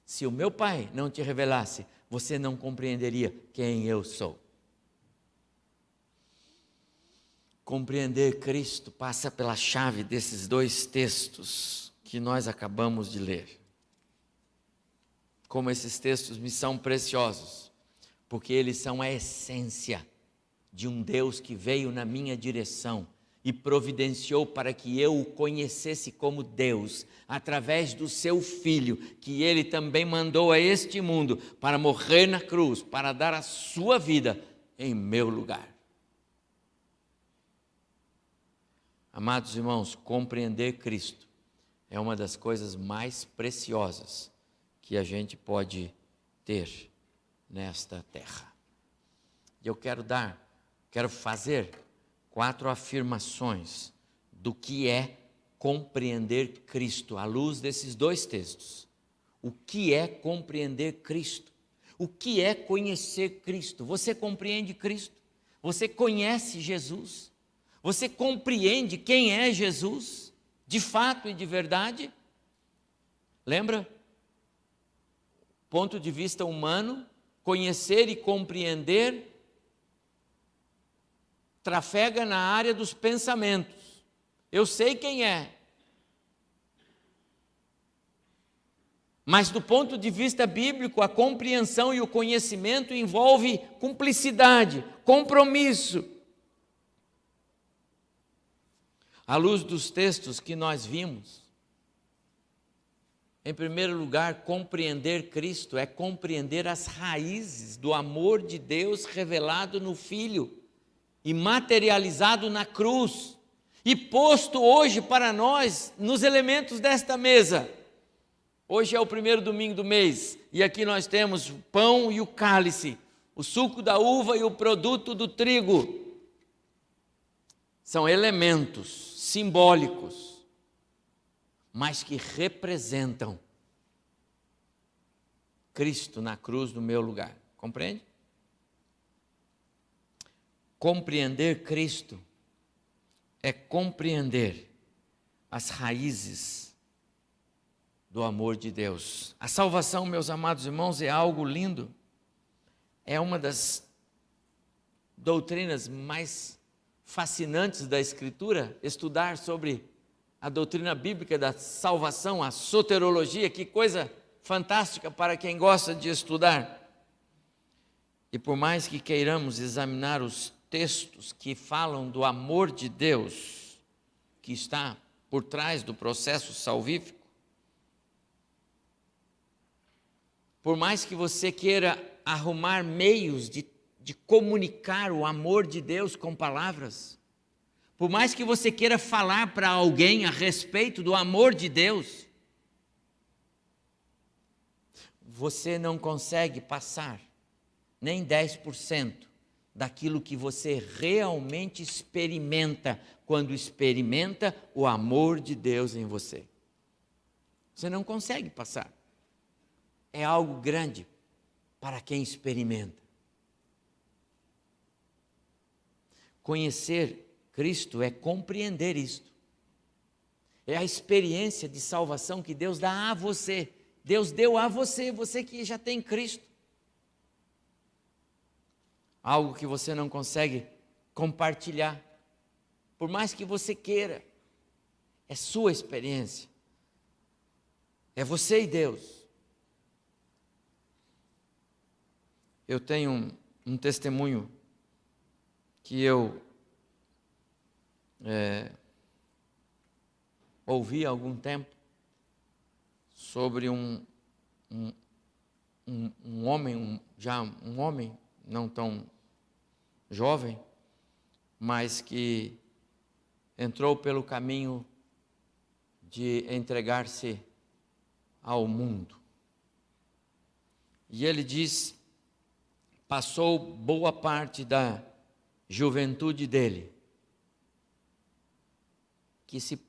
Se o meu Pai não te revelasse, você não compreenderia quem eu sou. Compreender Cristo passa pela chave desses dois textos que nós acabamos de ler. Como esses textos me são preciosos, porque eles são a essência de um Deus que veio na minha direção e providenciou para que eu o conhecesse como Deus, através do seu Filho, que ele também mandou a este mundo para morrer na cruz, para dar a sua vida em meu lugar. Amados irmãos, compreender Cristo é uma das coisas mais preciosas que a gente pode ter nesta terra. E eu quero fazer 4 afirmações do que é compreender Cristo, à luz desses 2 textos. O que é compreender Cristo? O que é conhecer Cristo? Você compreende Cristo? Você conhece Jesus? Você compreende quem é Jesus, de fato e de verdade? Lembra? Ponto de vista humano, conhecer e compreender trafega na área dos pensamentos. Eu sei quem é. Mas do ponto de vista bíblico, a compreensão e o conhecimento envolve cumplicidade, compromisso. À luz dos textos que nós vimos, em primeiro lugar, compreender Cristo é compreender as raízes do amor de Deus revelado no Filho e materializado na cruz e posto hoje para nós nos elementos desta mesa. Hoje é o primeiro domingo do mês e aqui nós temos o pão e o cálice, o suco da uva e o produto do trigo. São elementos simbólicos, mas que representam Cristo na cruz no meu lugar. Compreende? Compreender Cristo é compreender as raízes do amor de Deus. A salvação, meus amados irmãos, é algo lindo. É uma das doutrinas mais fascinantes da Escritura, estudar sobre a doutrina bíblica da salvação, a soterologia, que coisa fantástica para quem gosta de estudar. E por mais que queiramos examinar os textos que falam do amor de Deus, que está por trás do processo salvífico, por mais que você queira arrumar meios de comunicar o amor de Deus com palavras, por mais que você queira falar para alguém a respeito do amor de Deus, você não consegue passar nem 10% daquilo que você realmente experimenta quando experimenta o amor de Deus em você. Você não consegue passar. É algo grande para quem experimenta. Conhecer Cristo é compreender isto. É a experiência de salvação que Deus dá a você. Deus deu a você, você que já tem Cristo. Algo que você não consegue compartilhar, por mais que você queira. É sua experiência. É você e Deus. Eu tenho um testemunho que eu ouvi há algum tempo sobre um homem, um homem não tão jovem, mas que entrou pelo caminho de entregar-se ao mundo. E ele diz, passou boa parte da juventude dele, que se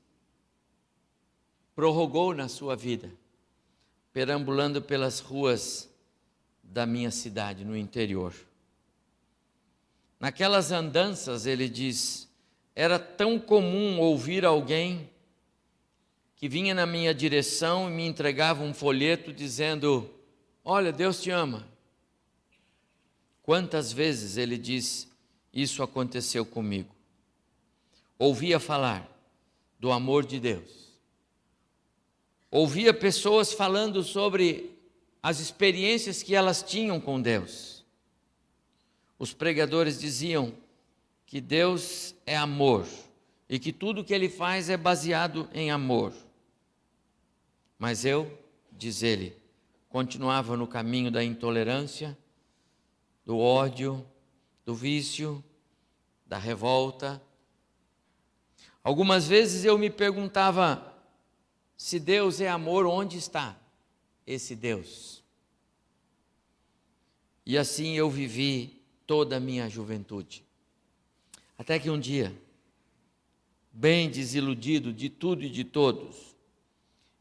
prorrogou na sua vida, perambulando pelas ruas da minha cidade, no interior. Naquelas andanças, ele diz, era tão comum ouvir alguém que vinha na minha direção e me entregava um folheto dizendo, olha, Deus te ama, Quantas vezes ele diz, isso aconteceu comigo. Ouvia falar do amor de Deus. Ouvia pessoas falando sobre as experiências que elas tinham com Deus. Os pregadores diziam que Deus é amor e que tudo que Ele faz é baseado em amor. Mas eu, diz ele, continuava no caminho da intolerância, do ódio, do vício, da revolta. Algumas vezes eu me perguntava, se Deus é amor, onde está esse Deus? E assim eu vivi toda a minha juventude. Até que um dia, bem desiludido de tudo e de todos,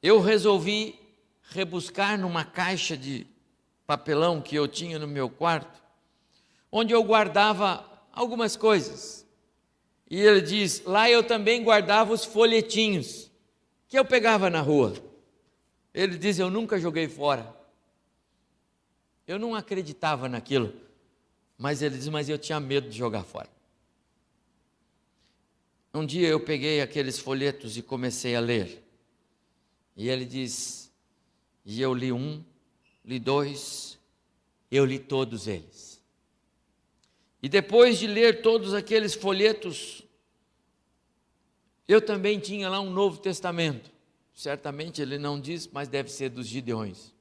eu resolvi rebuscar numa caixa de papelão que eu tinha no meu quarto, onde eu guardava algumas coisas. E ele diz, lá eu também guardava os folhetinhos que eu pegava na rua. Ele diz, eu nunca joguei fora. Eu não acreditava naquilo. Mas ele diz, mas eu tinha medo de jogar fora. Um dia eu peguei aqueles folhetos e comecei a ler. E ele diz, e eu li um, li dois, eu li todos eles. E depois de ler todos aqueles folhetos, eu também tinha lá um Novo Testamento. Certamente ele não diz, mas deve ser dos Gideões.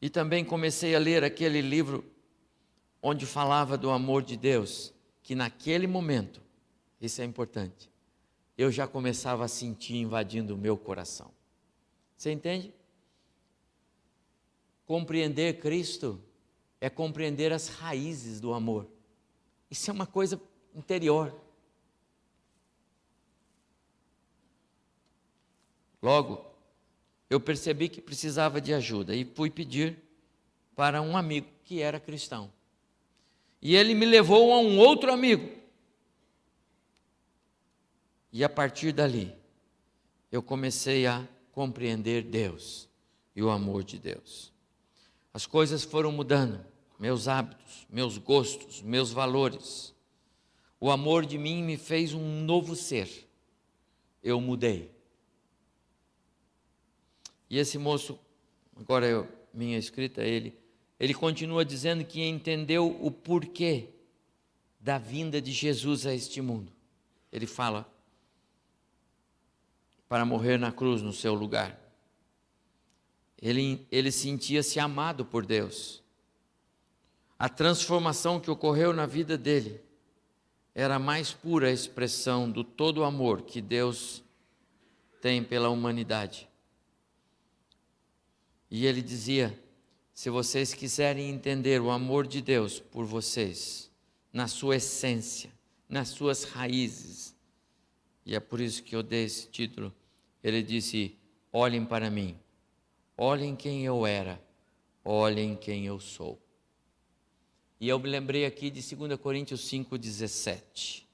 E também comecei a ler aquele livro onde falava do amor de Deus, que naquele momento, isso é importante, eu já começava a sentir invadindo o meu coração. Você entende? Compreender Cristo é compreender as raízes do amor. Isso é uma coisa interior. Logo, eu percebi que precisava de ajuda e fui pedir para um amigo que era cristão. E ele me levou a um outro amigo. E a partir dali, eu comecei a compreender Deus e o amor de Deus. As coisas foram mudando, meus hábitos, meus gostos, meus valores. O amor de mim me fez um novo ser. Eu mudei. E esse moço, agora minha escrita, ele continua dizendo que entendeu o porquê da vinda de Jesus a este mundo. Ele fala, para morrer na cruz no seu lugar. Ele sentia-se amado por Deus. A transformação que ocorreu na vida dele era a mais pura expressão do todo o amor que Deus tem pela humanidade. E ele dizia, se vocês quiserem entender o amor de Deus por vocês, na sua essência, nas suas raízes, e é por isso que eu dei esse título, ele disse, olhem para mim, olhem quem eu era, olhem quem eu sou. E eu me lembrei aqui de 2 Coríntios 5,17.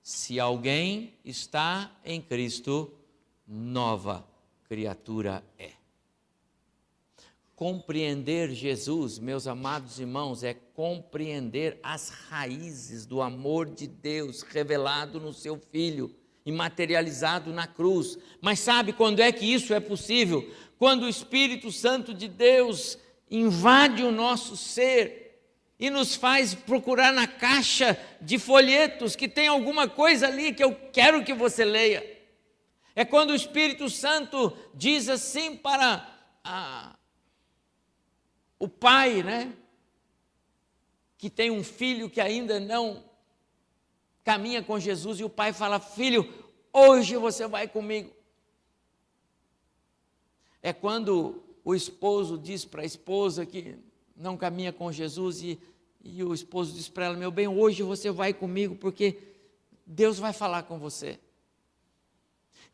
Se alguém está em Cristo, nova criatura é. Compreender Jesus, meus amados irmãos, é compreender as raízes do amor de Deus revelado no seu Filho e materializado na cruz. Mas sabe quando é que isso é possível? Quando o Espírito Santo de Deus invade o nosso ser e nos faz procurar na caixa de folhetos que tem alguma coisa ali que eu quero que você leia. É quando o Espírito Santo diz assim para o pai, né, que tem um filho que ainda não caminha com Jesus, e o pai fala, filho, hoje você vai comigo. É quando o esposo diz para a esposa que não caminha com Jesus, e o esposo diz para ela, meu bem, hoje você vai comigo, porque Deus vai falar com você.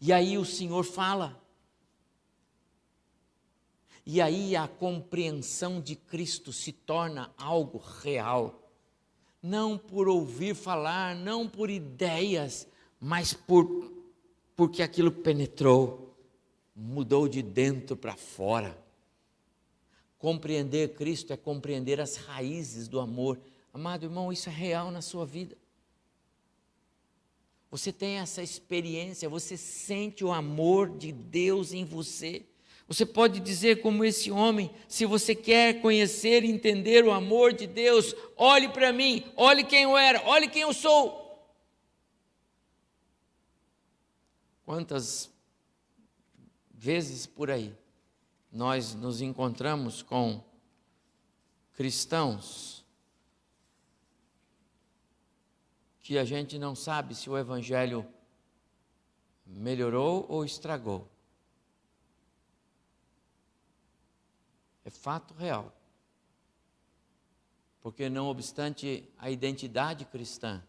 E aí o Senhor fala. E aí a compreensão de Cristo se torna algo real. Não por ouvir falar, não por ideias, mas porque aquilo penetrou, mudou de dentro para fora. Compreender Cristo é compreender as raízes do amor. Amado irmão, isso é real na sua vida. Você tem essa experiência, você sente o amor de Deus em você. Você pode dizer como esse homem, se você quer conhecer e entender o amor de Deus, olhe para mim, olhe quem eu era, olhe quem eu sou. Quantas vezes por aí nós nos encontramos com cristãos que a gente não sabe se o evangelho melhorou ou estragou. É fato real. Porque não obstante a identidade cristã,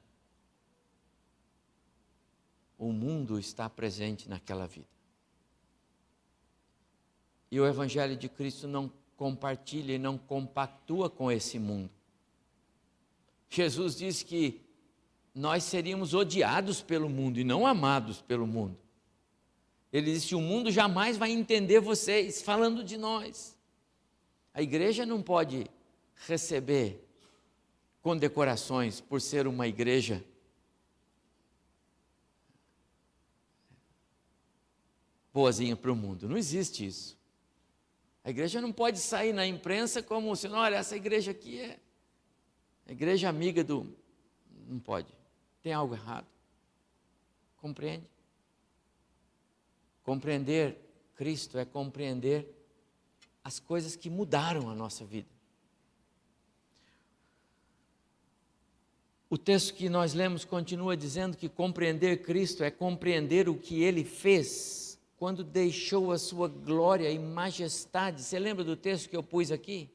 o mundo está presente naquela vida. E o evangelho de Cristo não compartilha e não compactua com esse mundo. Jesus disse que nós seríamos odiados pelo mundo e não amados pelo mundo. Ele disse que o mundo jamais vai entender vocês, falando de nós. A igreja não pode receber condecorações por ser uma igreja boazinha para o mundo. Não existe isso. A igreja não pode sair na imprensa como se, olha, essa igreja aqui é a igreja amiga do... Não pode. Tem algo errado. Compreende? Compreender Cristo é compreender as coisas que mudaram a nossa vida. O texto que nós lemos continua dizendo que compreender Cristo é compreender o que Ele fez quando deixou a sua glória e majestade. Você lembra do texto que eu pus aqui?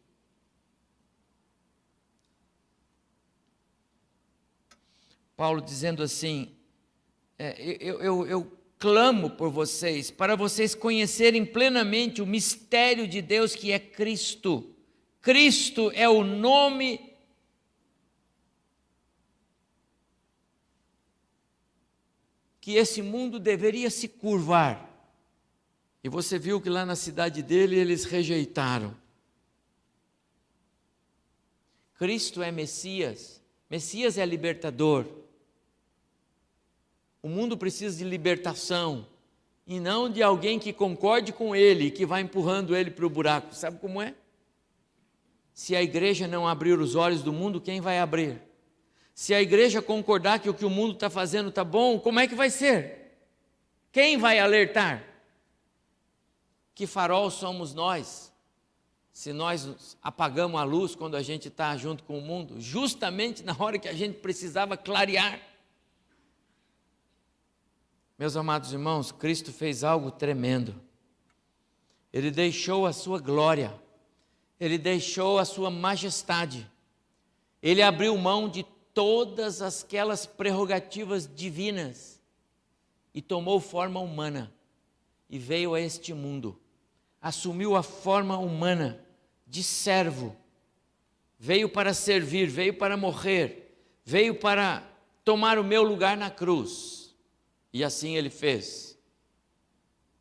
Paulo dizendo assim, eu clamo por vocês, para vocês conhecerem plenamente o mistério de Deus que é Cristo. Cristo é o nome que esse mundo deveria se curvar. E você viu que lá na cidade dele eles rejeitaram. Cristo é Messias. Messias é libertador. O mundo precisa de libertação e não de alguém que concorde com ele e que vai empurrando ele para o buraco. Sabe como é? Se a igreja não abrir os olhos do mundo, quem vai abrir? Se a igreja concordar que o que o mundo está fazendo está bom, como é que vai ser? Quem vai alertar? Que farol somos nós? Se nós apagamos a luz quando a gente está junto com o mundo, justamente na hora que a gente precisava clarear. Meus amados irmãos, Cristo fez algo tremendo. Ele deixou a sua glória, Ele deixou a sua majestade, Ele abriu mão de todas aquelas prerrogativas divinas e tomou forma humana e veio a este mundo, assumiu a forma humana de servo, veio para servir, veio para morrer, veio para tomar o meu lugar na cruz. E assim ele fez.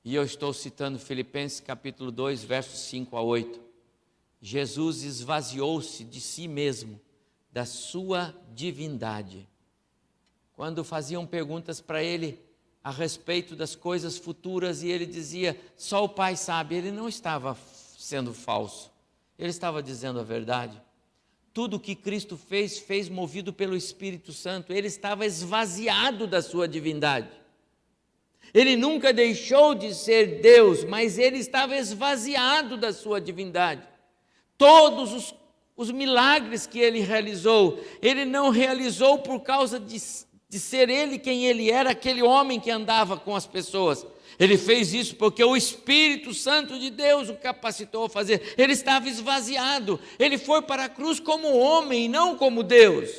E eu estou citando Filipenses capítulo 2, versos 5 a 8. Jesus esvaziou-se de si mesmo, da sua divindade. Quando faziam perguntas para ele a respeito das coisas futuras e ele dizia, só o Pai sabe, ele não estava sendo falso, ele estava dizendo a verdade. Tudo o que Cristo fez, fez movido pelo Espírito Santo. Ele estava esvaziado da sua divindade. Ele nunca deixou de ser Deus, mas ele estava esvaziado da sua divindade. Todos os milagres que ele realizou, ele não realizou por causa de ser ele quem ele era, aquele homem que andava com as pessoas. Ele fez isso porque o Espírito Santo de Deus o capacitou a fazer. Ele estava esvaziado. Ele foi para a cruz como homem e não como Deus.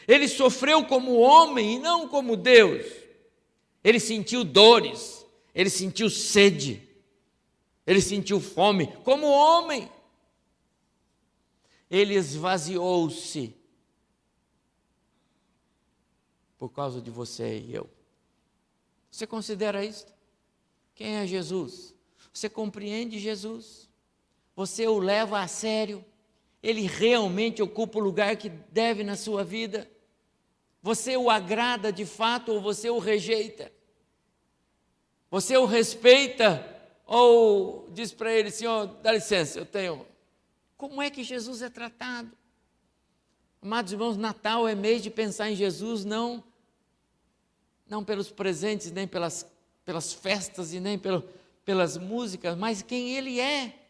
Ele sofreu como homem e não como Deus. Ele sentiu dores, ele sentiu sede, ele sentiu fome como homem. Ele esvaziou-se por causa de você e eu. Você considera isso? Quem é Jesus? Você compreende Jesus? Você o leva a sério? Ele realmente ocupa o lugar que deve na sua vida? Você o agrada de fato ou você o rejeita? Você o respeita ou diz para ele, Senhor, dá licença, eu tenho... Como é que Jesus é tratado? Amados irmãos, Natal é mês de pensar em Jesus, não pelos presentes, nem pelas festas e nem pelas músicas, mas quem Ele é.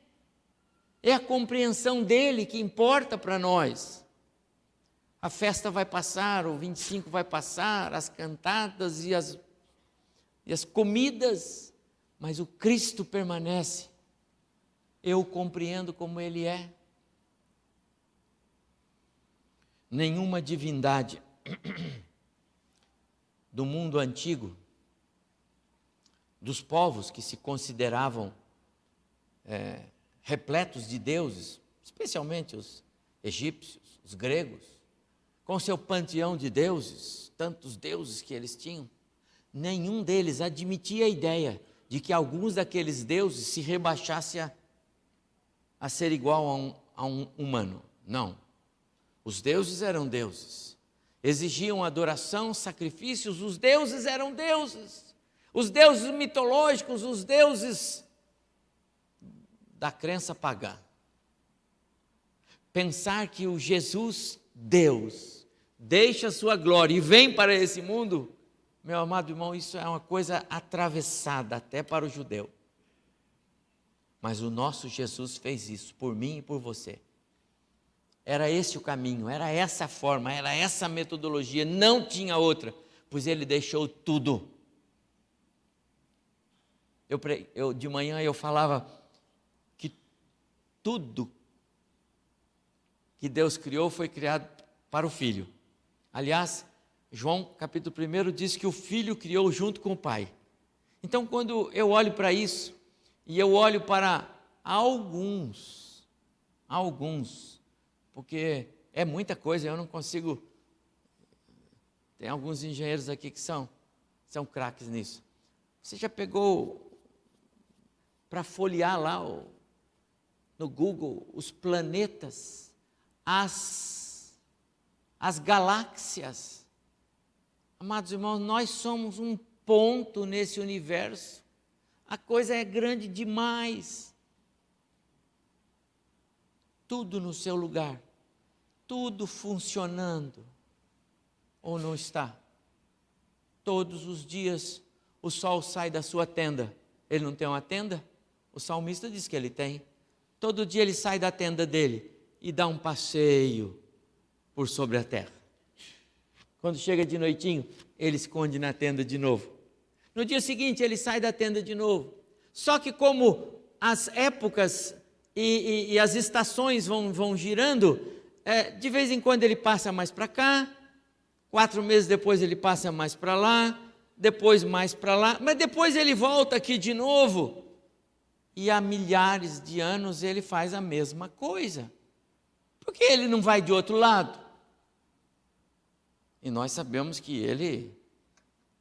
É a compreensão dEle que importa para nós. A festa vai passar, o 25 vai passar, as cantadas e as comidas, mas o Cristo permanece. Eu compreendo como Ele é. Nenhuma divindade do mundo antigo, dos povos que se consideravam repletos de deuses, especialmente os egípcios, os gregos, com seu panteão de deuses, tantos deuses que eles tinham, nenhum deles admitia a ideia de que alguns daqueles deuses se rebaixasse a ser igual a um humano. Não. Os deuses eram deuses. Exigiam adoração, sacrifícios. Os deuses eram deuses. Os deuses mitológicos, os deuses da crença pagã. Pensar que o Jesus, Deus, deixa a sua glória e vem para esse mundo, meu amado irmão, isso é uma coisa atravessada até para o judeu. Mas o nosso Jesus fez isso por mim e por você. Era esse o caminho, era essa a forma, era essa a metodologia, não tinha outra, pois Ele deixou tudo. De manhã eu falava que tudo que Deus criou foi criado para o Filho. Aliás, João capítulo 1 diz que o Filho criou junto com o Pai. Então, quando eu olho para isso, e eu olho para alguns, porque é muita coisa, eu não consigo... Tem alguns engenheiros aqui que são craques nisso. Você já pegou para folhear lá no Google os planetas, as galáxias? Amados irmãos, nós somos um ponto nesse universo. A coisa é grande demais. Tudo no seu lugar, tudo funcionando, ou não está? Todos os dias o sol sai da sua tenda. Ele não tem uma tenda? O salmista diz que ele tem. Todo dia ele sai da tenda dele e dá um passeio por sobre a terra. Quando chega de noitinho, ele esconde na tenda de novo. No dia seguinte, ele sai da tenda de novo. Só que como as épocas e as estações vão girando, de vez em quando ele passa mais para cá, 4 meses depois ele passa mais para lá, depois mais para lá, mas depois ele volta aqui de novo. E há milhares de anos ele faz a mesma coisa. Por que ele não vai de outro lado? E nós sabemos que ele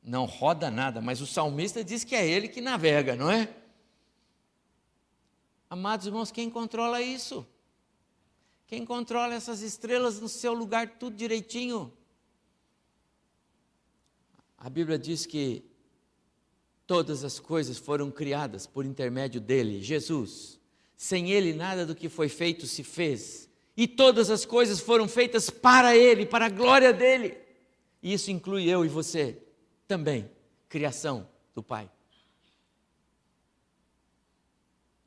não roda nada, mas o salmista diz que é ele que navega, não é? Amados irmãos, quem controla isso? Quem controla essas estrelas no seu lugar, tudo direitinho? A Bíblia diz que todas as coisas foram criadas por intermédio dele, Jesus. Sem ele, nada do que foi feito se fez. E todas as coisas foram feitas para ele, para a glória dele. E isso inclui eu e você também, criação do Pai.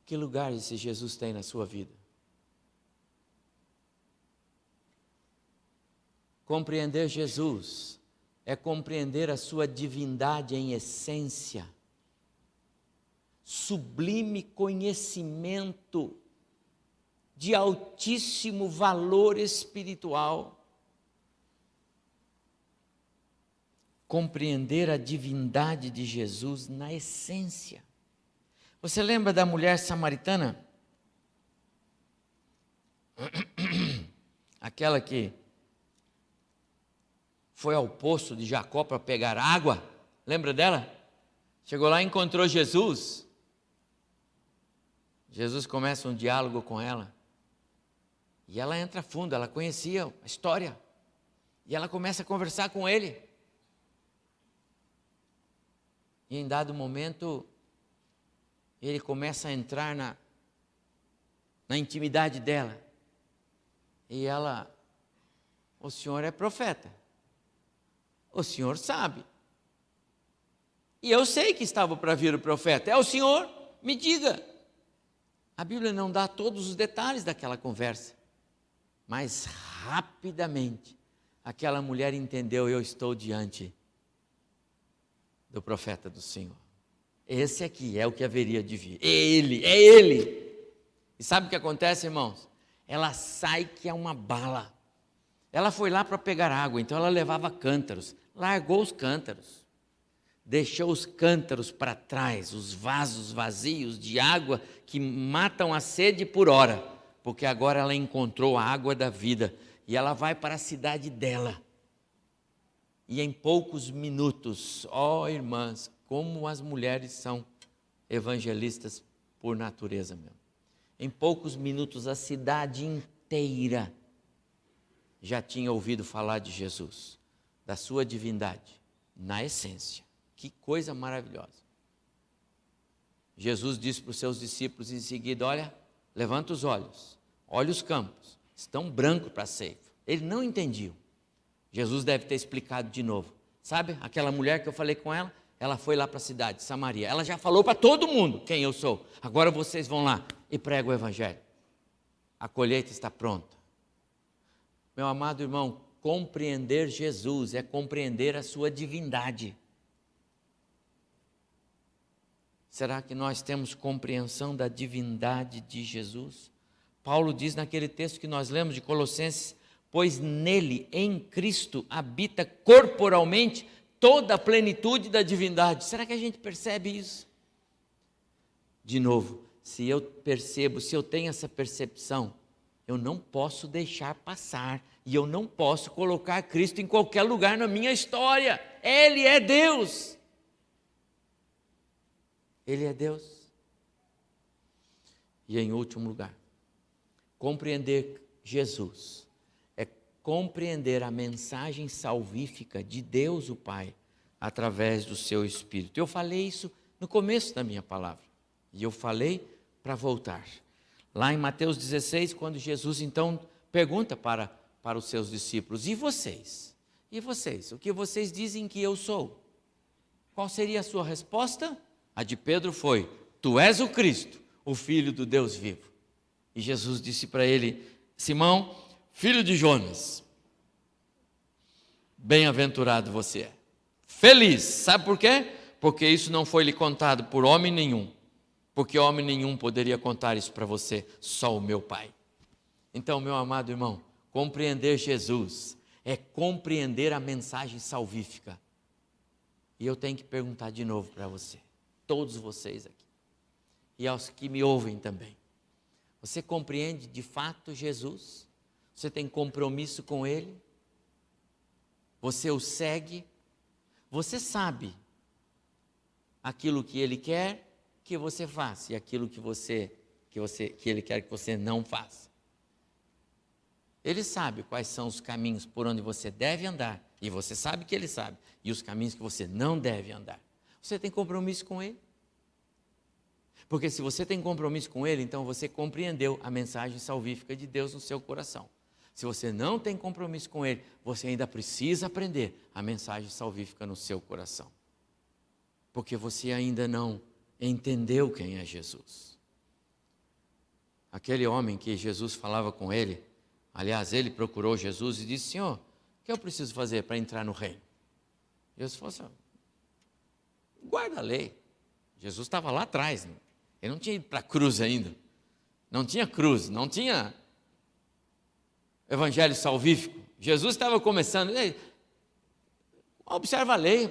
Que lugar esse Jesus tem na sua vida? Compreender Jesus é compreender a sua divindade em essência, sublime conhecimento de altíssimo valor espiritual. Compreender a divindade de Jesus na essência. Você lembra da mulher samaritana? Aquela que foi ao poço de Jacó para pegar água. Lembra dela? Chegou lá e encontrou Jesus. Jesus começa um diálogo com ela. E ela entra fundo, ela conhecia a história. E ela começa a conversar com ele. E em dado momento, ele começa a entrar na intimidade dela. E ela, o senhor é profeta. O senhor sabe. E eu sei que estava para vir o profeta. É o senhor? Me diga. A Bíblia não dá todos os detalhes daquela conversa. Mas rapidamente, aquela mulher entendeu, eu estou diante do profeta do Senhor. Esse aqui é o que haveria de vir. É ele. E sabe o que acontece, irmãos? Ela sai que é uma bala. Ela foi lá para pegar água, então ela levava cântaros. Largou os cântaros. Deixou os cântaros para trás, os vasos vazios de água que matam a sede por hora. Porque agora ela encontrou a água da vida. E ela vai para a cidade dela. E em poucos minutos, irmãs, como as mulheres são evangelistas por natureza mesmo. Em poucos minutos a cidade inteira já tinha ouvido falar de Jesus, da sua divindade, na essência. Que coisa maravilhosa. Jesus disse para os seus discípulos em seguida, olha, levanta os olhos, olha os campos, estão brancos para a ceifa. Eles não entendiam. Jesus deve ter explicado de novo. Sabe, aquela mulher que eu falei com ela, ela foi lá para a cidade de Samaria. Ela já falou para todo mundo quem eu sou. Agora vocês vão lá e pregam o evangelho. A colheita está pronta. Meu amado irmão, compreender Jesus é compreender a sua divindade. Será que nós temos compreensão da divindade de Jesus? Paulo diz naquele texto que nós lemos de Colossenses, pois nele, em Cristo, habita corporalmente toda a plenitude da divindade. Será que a gente percebe isso? De novo, se eu percebo, se eu tenho essa percepção, eu não posso deixar passar, e eu não posso colocar Cristo em qualquer lugar na minha história. Ele é Deus. Ele é Deus. E em último lugar, compreender Jesus é compreender a mensagem salvífica de Deus o Pai através do seu Espírito. Eu falei isso no começo da minha palavra e eu falei para voltar. Lá em Mateus 16, quando Jesus então pergunta para os seus discípulos, e vocês? E vocês? O que vocês dizem que eu sou? Qual seria a sua resposta? A de Pedro foi, tu és o Cristo, o Filho do Deus vivo. E Jesus disse para ele, Simão, filho de Jonas, bem-aventurado você é. Feliz, sabe por quê? Porque isso não foi lhe contado por homem nenhum. Porque homem nenhum poderia contar isso para você, só o meu Pai. Então, meu amado irmão, compreender Jesus é compreender a mensagem salvífica. E eu tenho que perguntar de novo para você, todos vocês aqui, e aos que me ouvem também. Você compreende de fato Jesus? Você tem compromisso com Ele? Você o segue? Você sabe aquilo que Ele quer que você faça e aquilo que Ele quer que você não faça. Ele sabe quais são os caminhos por onde você deve andar, e você sabe que Ele sabe, e os caminhos que você não deve andar. Você tem compromisso com Ele? Porque se você tem compromisso com Ele, então você compreendeu a mensagem salvífica de Deus no seu coração. Se você não tem compromisso com Ele, você ainda precisa aprender a mensagem salvífica no seu coração. Porque você ainda não entendeu quem é Jesus. Aquele homem que Jesus falava com ele, aliás, ele procurou Jesus e disse, Senhor, o que eu preciso fazer para entrar no reino? Jesus falou assim, guarda a lei. Jesus estava lá atrás, né? Ele não tinha ido para a cruz ainda. Não tinha cruz, não tinha evangelho salvífico. Jesus estava começando, observa a lei.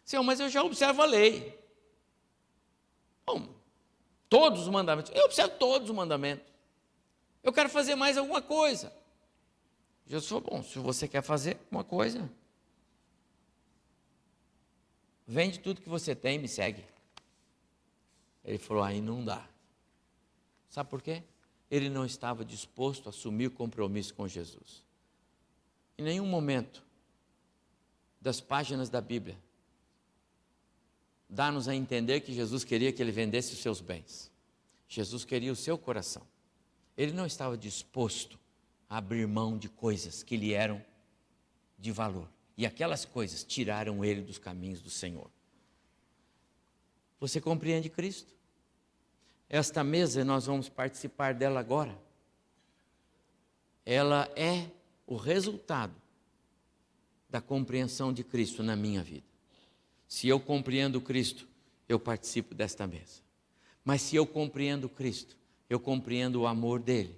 Senhor, mas eu já observo a lei. Bom, todos os mandamentos. Eu observo todos os mandamentos. Eu quero fazer mais alguma coisa. Jesus falou, bom, se você quer fazer alguma coisa, vende tudo que você tem e me segue. Ele falou, aí não dá. Sabe por quê? Ele não estava disposto a assumir compromisso com Jesus. Em nenhum momento das páginas da Bíblia dá-nos a entender que Jesus queria que ele vendesse os seus bens. Jesus queria o seu coração. Ele não estava disposto a abrir mão de coisas que lhe eram de valor. E aquelas coisas tiraram ele dos caminhos do Senhor. Você compreende Cristo? Esta mesa, nós vamos participar dela agora. Ela é o resultado da compreensão de Cristo na minha vida. Se eu compreendo Cristo, eu participo desta mesa. Mas se eu compreendo Cristo, eu compreendo o amor dele,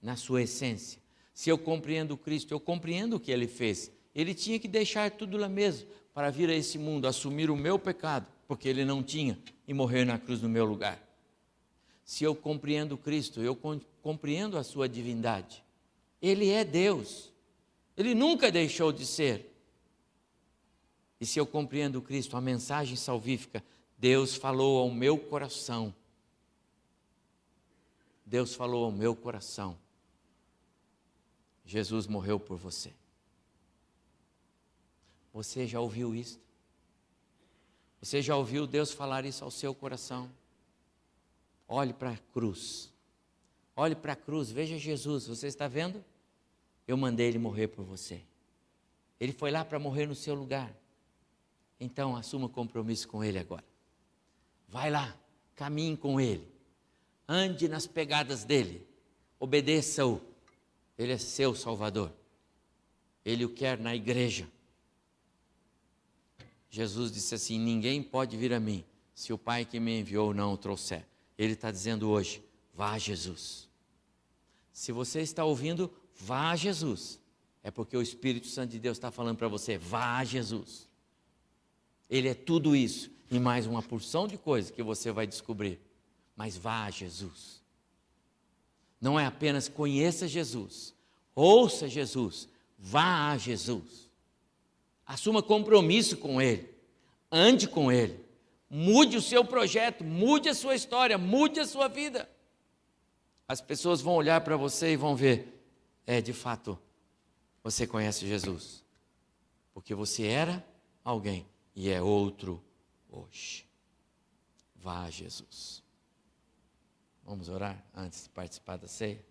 na sua essência. Se eu compreendo Cristo, eu compreendo o que ele fez. Ele tinha que deixar tudo lá mesmo, para vir a esse mundo, assumir o meu pecado, porque ele não tinha, e morrer na cruz no meu lugar. Se eu compreendo Cristo, eu compreendo a sua divindade. Ele é Deus. Ele nunca deixou de ser. E se eu compreendo Cristo, a mensagem salvífica, Deus falou ao meu coração. Deus falou ao meu coração. Jesus morreu por você. Você já ouviu isso? Você já ouviu Deus falar isso ao seu coração? Olhe para a cruz. Olhe para a cruz, veja Jesus. Você está vendo? Eu mandei ele morrer por você. Ele foi lá para morrer no seu lugar. Então, assuma compromisso com ele agora. Vai lá, caminhe com ele. Ande nas pegadas dele. Obedeça-o. Ele é seu Salvador. Ele o quer na igreja. Jesus disse assim: ninguém pode vir a mim se o Pai que me enviou não o trouxer. Ele está dizendo hoje: vá a Jesus. Se você está ouvindo, vá a Jesus. É porque o Espírito Santo de Deus está falando para você: vá a Jesus. Ele é tudo isso e mais uma porção de coisas que você vai descobrir. Mas vá a Jesus. Não é apenas conheça Jesus, ouça Jesus, vá a Jesus. Assuma compromisso com Ele, ande com Ele, mude o seu projeto, mude a sua história, mude a sua vida. As pessoas vão olhar para você e vão ver, de fato, você conhece Jesus, porque você era alguém e é outro hoje. Vá a Jesus. Vamos orar antes de participar da ceia?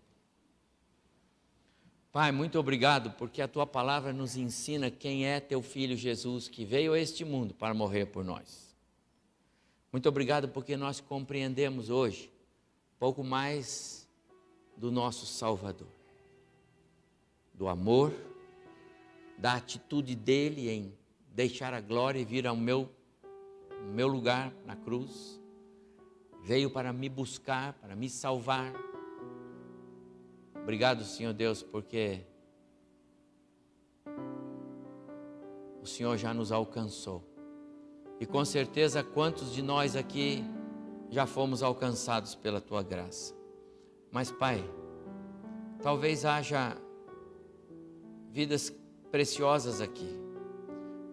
Pai, muito obrigado, porque a Tua palavra nos ensina quem é Teu Filho Jesus, que veio a este mundo para morrer por nós. Muito obrigado, porque nós compreendemos hoje pouco mais do nosso Salvador, do amor, da atitude dele em deixar a glória e vir ao meu lugar na cruz. Veio para me buscar, para me salvar. Obrigado, Senhor Deus, porque o Senhor já nos alcançou. E com certeza quantos de nós aqui já fomos alcançados pela Tua graça. Mas, Pai, talvez haja vidas preciosas aqui.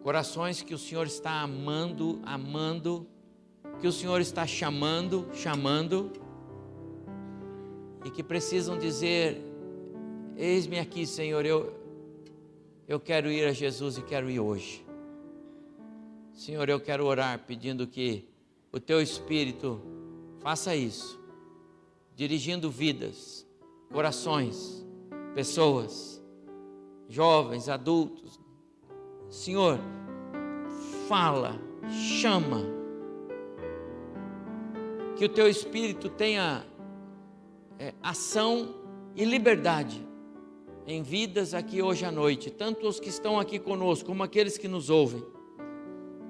Corações que o Senhor está amando, que o Senhor está chamando, e que precisam dizer: eis-me aqui, Senhor, eu quero ir a Jesus e quero ir hoje. Senhor, eu quero orar pedindo que o Teu Espírito faça isso, dirigindo vidas, corações, pessoas, jovens, adultos. Senhor, fala, chama, que o Teu Espírito tenha ação e liberdade em vidas aqui hoje à noite, tanto os que estão aqui conosco, como aqueles que nos ouvem,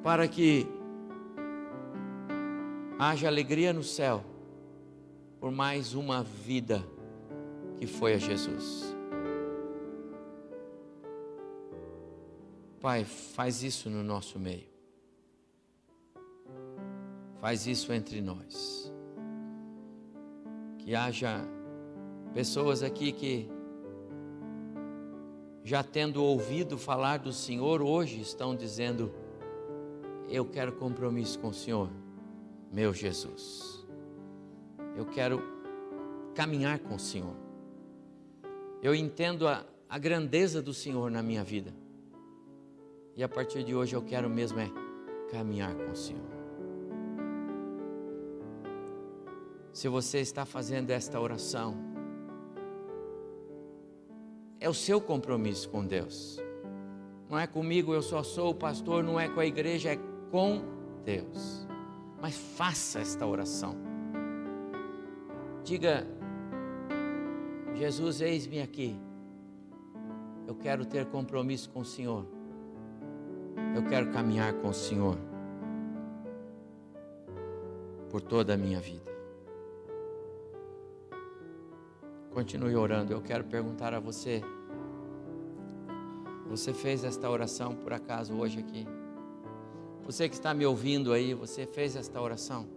para que haja alegria no céu, por mais uma vida que foi a Jesus. Pai, faz isso no nosso meio. Faz isso entre nós. Que haja pessoas aqui que, já tendo ouvido falar do Senhor, hoje estão dizendo: eu quero compromisso com o Senhor, meu Jesus. Eu quero caminhar com o Senhor. Eu entendo a grandeza do Senhor na minha vida. E a partir de hoje eu quero mesmo caminhar com o Senhor. Se você está fazendo esta oração, é o seu compromisso com Deus. Não é comigo, eu só sou o pastor, não é com a igreja, é com Deus. Mas faça esta oração. Diga: Jesus, eis-me aqui. Eu quero ter compromisso com o Senhor. Eu quero caminhar com o Senhor por toda a minha vida. Continue orando. Eu quero perguntar a você: você fez esta oração por acaso hoje aqui? Você que está me ouvindo aí, você fez esta oração?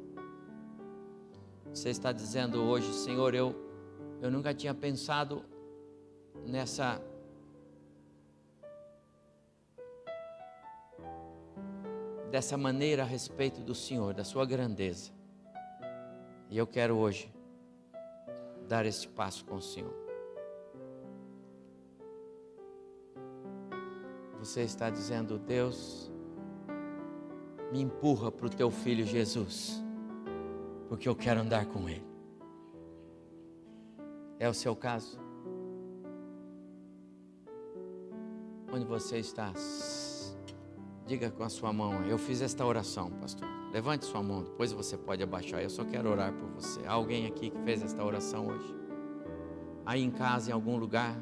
Você está dizendo hoje: Senhor, eu nunca tinha pensado dessa maneira a respeito do Senhor, da sua grandeza. E eu quero hoje dar este passo com o Senhor. Você está dizendo: Deus, me empurra para o teu filho Jesus, porque eu quero andar com ele. É o seu caso? Onde você está? Diga com a sua mão: eu fiz esta oração, pastor. Levante sua mão, depois você pode abaixar. Eu só quero orar por você. Há alguém aqui que fez esta oração hoje? Aí em casa, em algum lugar?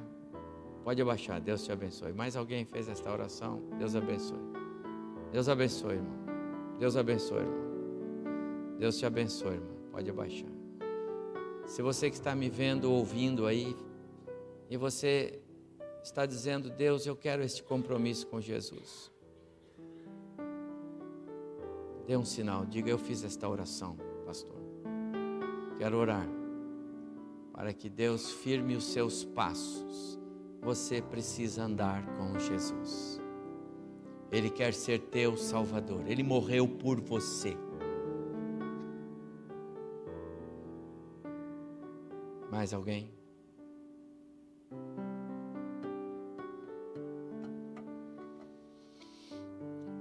Pode abaixar, Deus te abençoe. Mais alguém fez esta oração? Deus abençoe. Deus abençoe, irmão. Deus abençoe, irmão. Deus te abençoe, irmão. Pode abaixar. Se você que está me vendo, ouvindo aí, e você está dizendo: Deus, eu quero este compromisso com Jesus. Dê um sinal, diga: eu fiz esta oração, pastor. Quero orar para que Deus firme os seus passos. Você precisa andar com Jesus. Ele quer ser teu Salvador. Ele morreu por você. Mais alguém?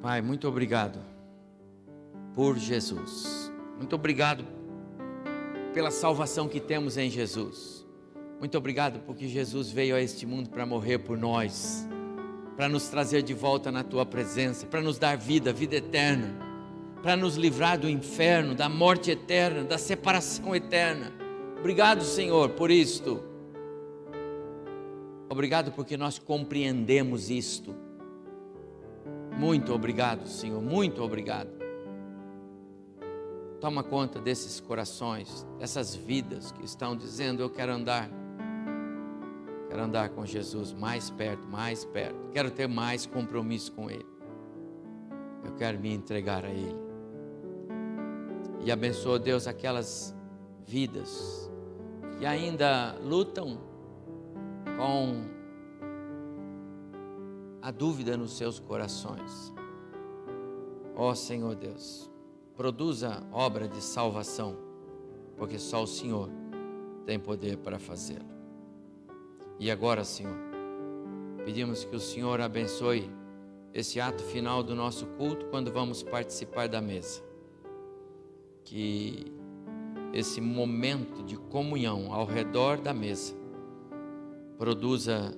Pai, muito obrigado por Jesus. Muito obrigado pela salvação que temos em Jesus. Muito obrigado porque Jesus veio a este mundo para morrer por nós, para nos trazer de volta na tua presença, para nos dar vida, vida eterna, para nos livrar do inferno, da morte eterna, da separação eterna. Obrigado, Senhor, por isto. Obrigado porque nós compreendemos isto. Muito obrigado, Senhor, muito obrigado. Toma conta desses corações, dessas vidas que estão dizendo: eu quero andar com Jesus mais perto, quero ter mais compromisso com Ele, eu quero me entregar a Ele. E abençoa, Deus, aquelas vidas que ainda lutam com a dúvida nos seus corações. Ó Senhor Deus, produza obra de salvação, porque só o Senhor tem poder para fazê-lo. E agora, Senhor, pedimos que o Senhor abençoe esse ato final do nosso culto, quando vamos participar da mesa. Que esse momento de comunhão ao redor da mesa produza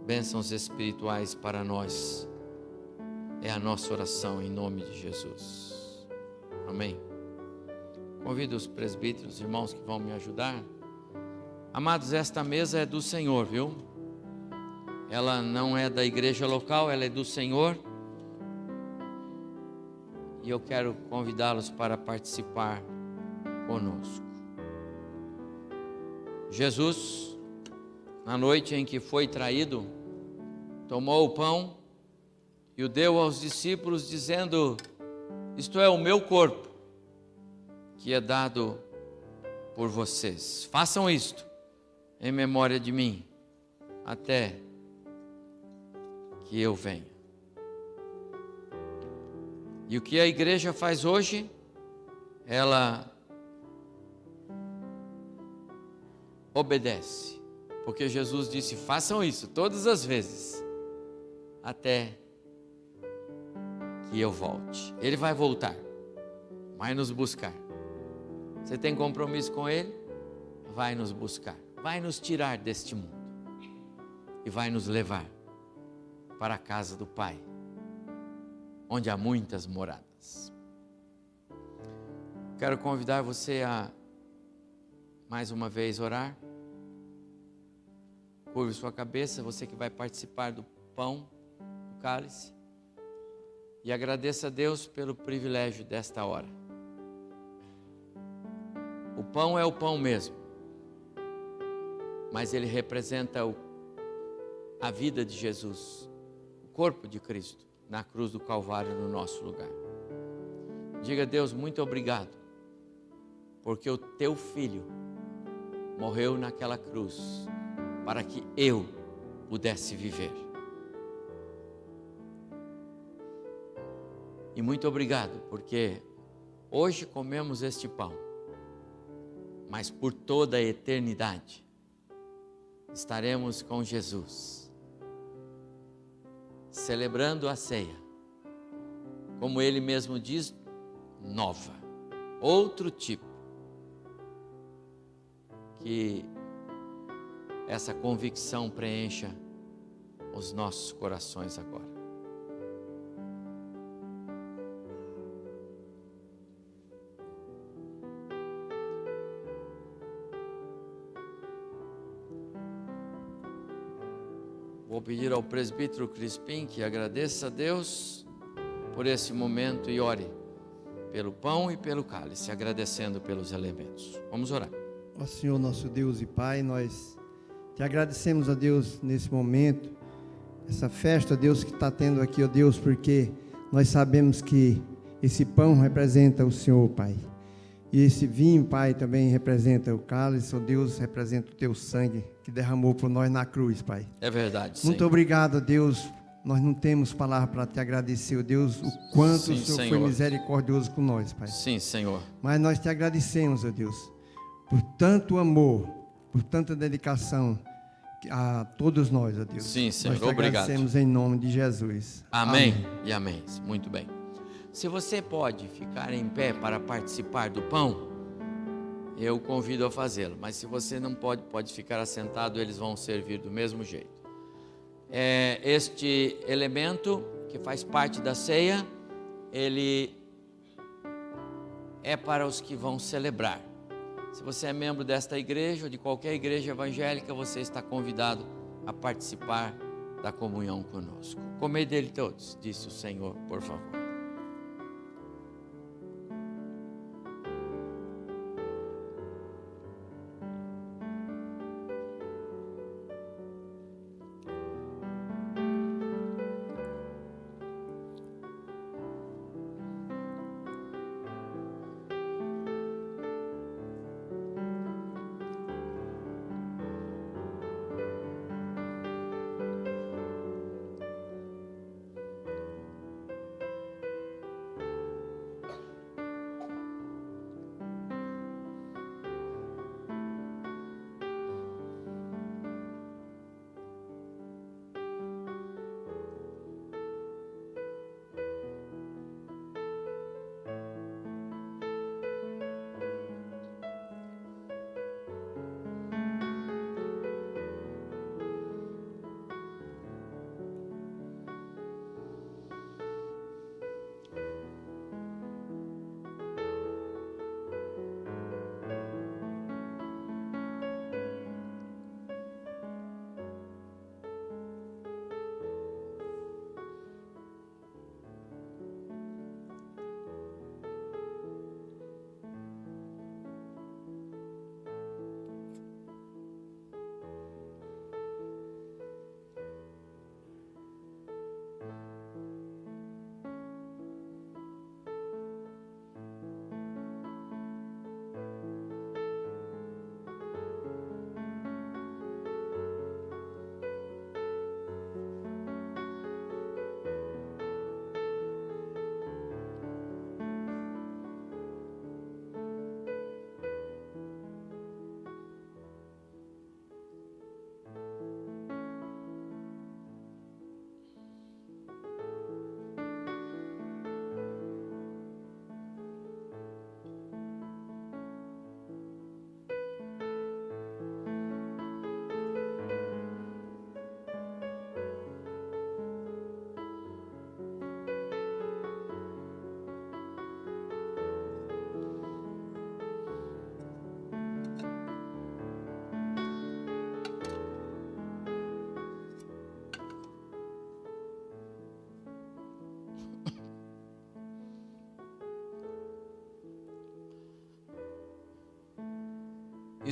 bênçãos espirituais para nós. É a nossa oração em nome de Jesus. Amém. Convido os presbíteros, irmãos que vão me ajudar. Amados, esta mesa é do Senhor, viu? Ela não é da igreja local, ela é do Senhor. E eu quero convidá-los para participar conosco. Jesus, na noite em que foi traído, tomou o pão e o deu aos discípulos, dizendo: isto é o meu corpo, que é dado por vocês. Façam isto em memória de mim, até que eu venha. E o que a igreja faz hoje? Ela obedece. Porque Jesus disse, façam isso todas as vezes, até que eu volte. Ele vai voltar, vai nos buscar. Você tem compromisso com Ele? Vai nos buscar, vai nos tirar deste mundo e vai nos levar para a casa do Pai, onde há muitas moradas. Quero convidar você a, mais uma vez, orar. Curve sua cabeça, você que vai participar do pão, do cálice, e agradeça a Deus pelo privilégio desta hora. O pão é o pão mesmo, mas ele representa a vida de Jesus, o corpo de Cristo, na cruz do Calvário no nosso lugar. Diga a Deus, muito obrigado, porque o teu filho morreu naquela cruz, para que eu pudesse viver. E muito obrigado, porque hoje comemos este pão, mas por toda a eternidade estaremos com Jesus, celebrando a ceia, como Ele mesmo diz, nova, outro tipo, que essa convicção preencha os nossos corações agora. Vou pedir ao presbítero Crispim que agradeça a Deus por esse momento e ore pelo pão e pelo cálice, agradecendo pelos elementos. Vamos orar. Ó Senhor, nosso Deus e Pai, nós te agradecemos, ó Deus, nesse momento, essa festa, ó Deus, que está tendo aqui, ó Deus, porque nós sabemos que esse pão representa o Senhor, Pai. E esse vinho, Pai, também representa o cálice, ó Deus, representa o teu sangue que derramou por nós na cruz, Pai. É verdade, Senhor. Muito obrigado, ó Deus. Nós não temos palavra para te agradecer, ó Deus, o quanto Sim, o Senhor Senhor. foi misericordioso com nós, Pai. Sim, Senhor. Mas nós te agradecemos, ó Deus, por tanto amor, por tanta dedicação a todos nós, ó Deus. Sim, Senhor. Nós te Obrigado. agradecemos em nome de Jesus. Amém e amém. Muito bem. Se você pode ficar em pé para participar do pão, eu convido a fazê-lo. Mas se você não pode, pode ficar assentado, eles vão servir do mesmo jeito. Este elemento que faz parte da ceia, ele é para os que vão celebrar. Se você é membro desta igreja ou de qualquer igreja evangélica, você está convidado a participar da comunhão conosco. Comei dele todos, disse o Senhor, por favor.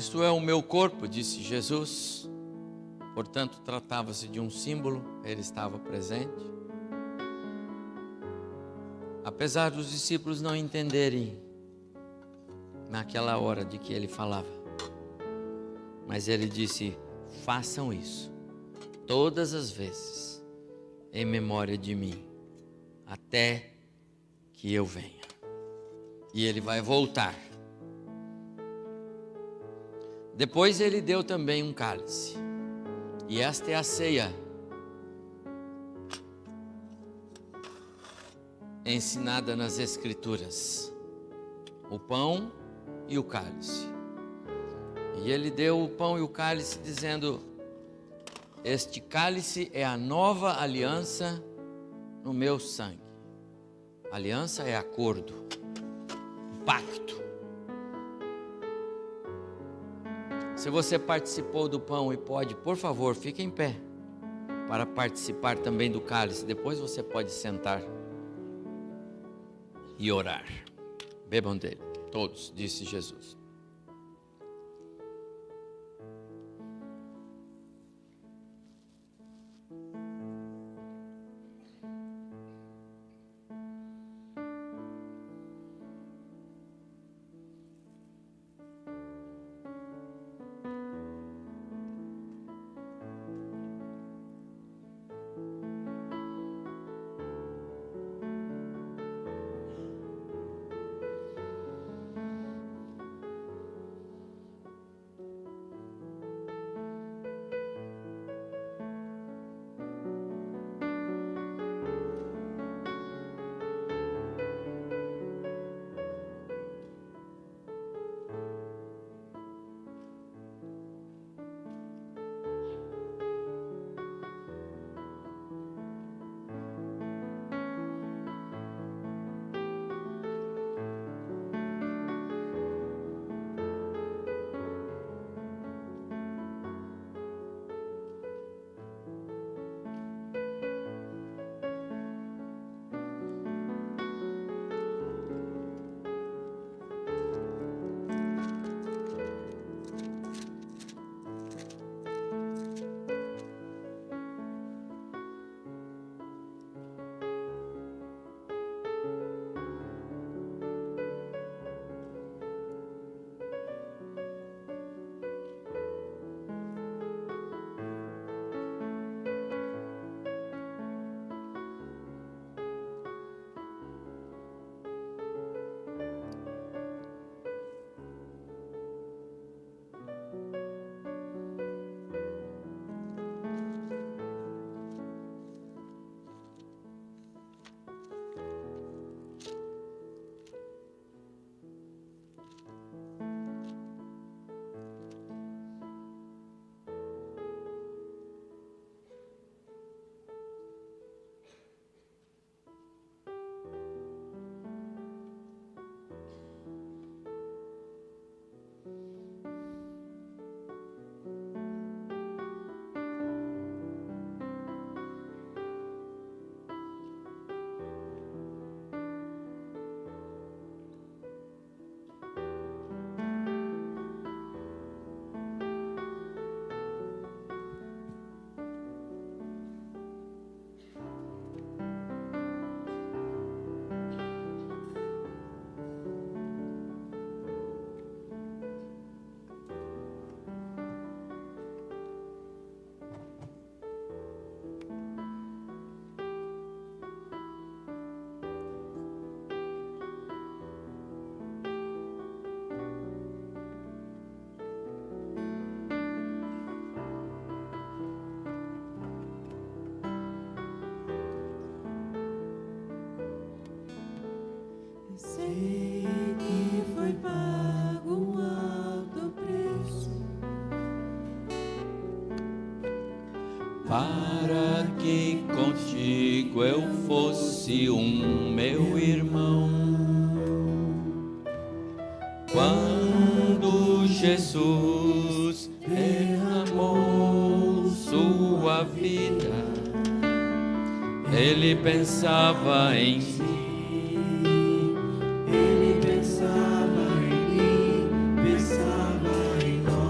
Isto é o meu corpo, disse Jesus. Portanto, tratava-se de um símbolo, ele estava presente. Apesar dos discípulos não entenderem naquela hora de que ele falava, mas ele disse: façam isso todas as vezes em memória de mim, até que eu venha. E ele vai voltar. Depois ele deu também um cálice. E esta é a ceia ensinada nas Escrituras: o pão e o cálice. E ele deu o pão e o cálice dizendo: este cálice é a nova aliança no meu sangue. Aliança é acordo, pacto. Se você participou do pão e pode, por favor, fique em pé para participar também do cálice. Depois você pode sentar e orar. Bebam dele, todos, disse Jesus. Sei que foi pago um alto preço para que contigo eu fosse meu irmão. Quando Jesus derramou sua vida, ele pensava em si. Ele pensava em mim, pensava em nós.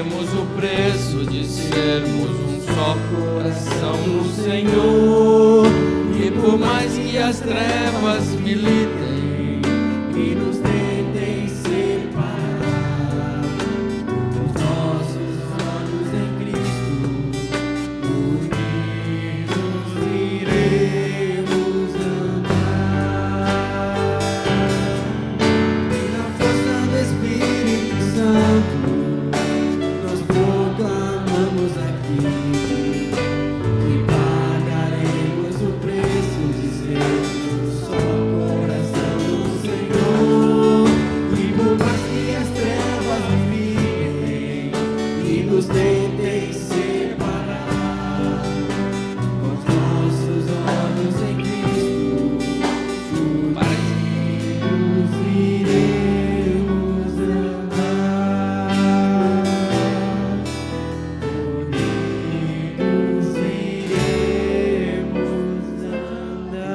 pagaremos o preço de sermos um só coração no Senhor. E por mais que as trevas militem e nos tentem separar, os nossos olhos em Cristo unidos iremos andar. E na força do Espírito Santo nós proclamamos aqui que pagaremos o preço de ser um só coração no Senhor. E por mais que as trevas vivem e nos tentem separar, com os nossos olhos em Cristo unidos iremos andar. Unidos iremos andar.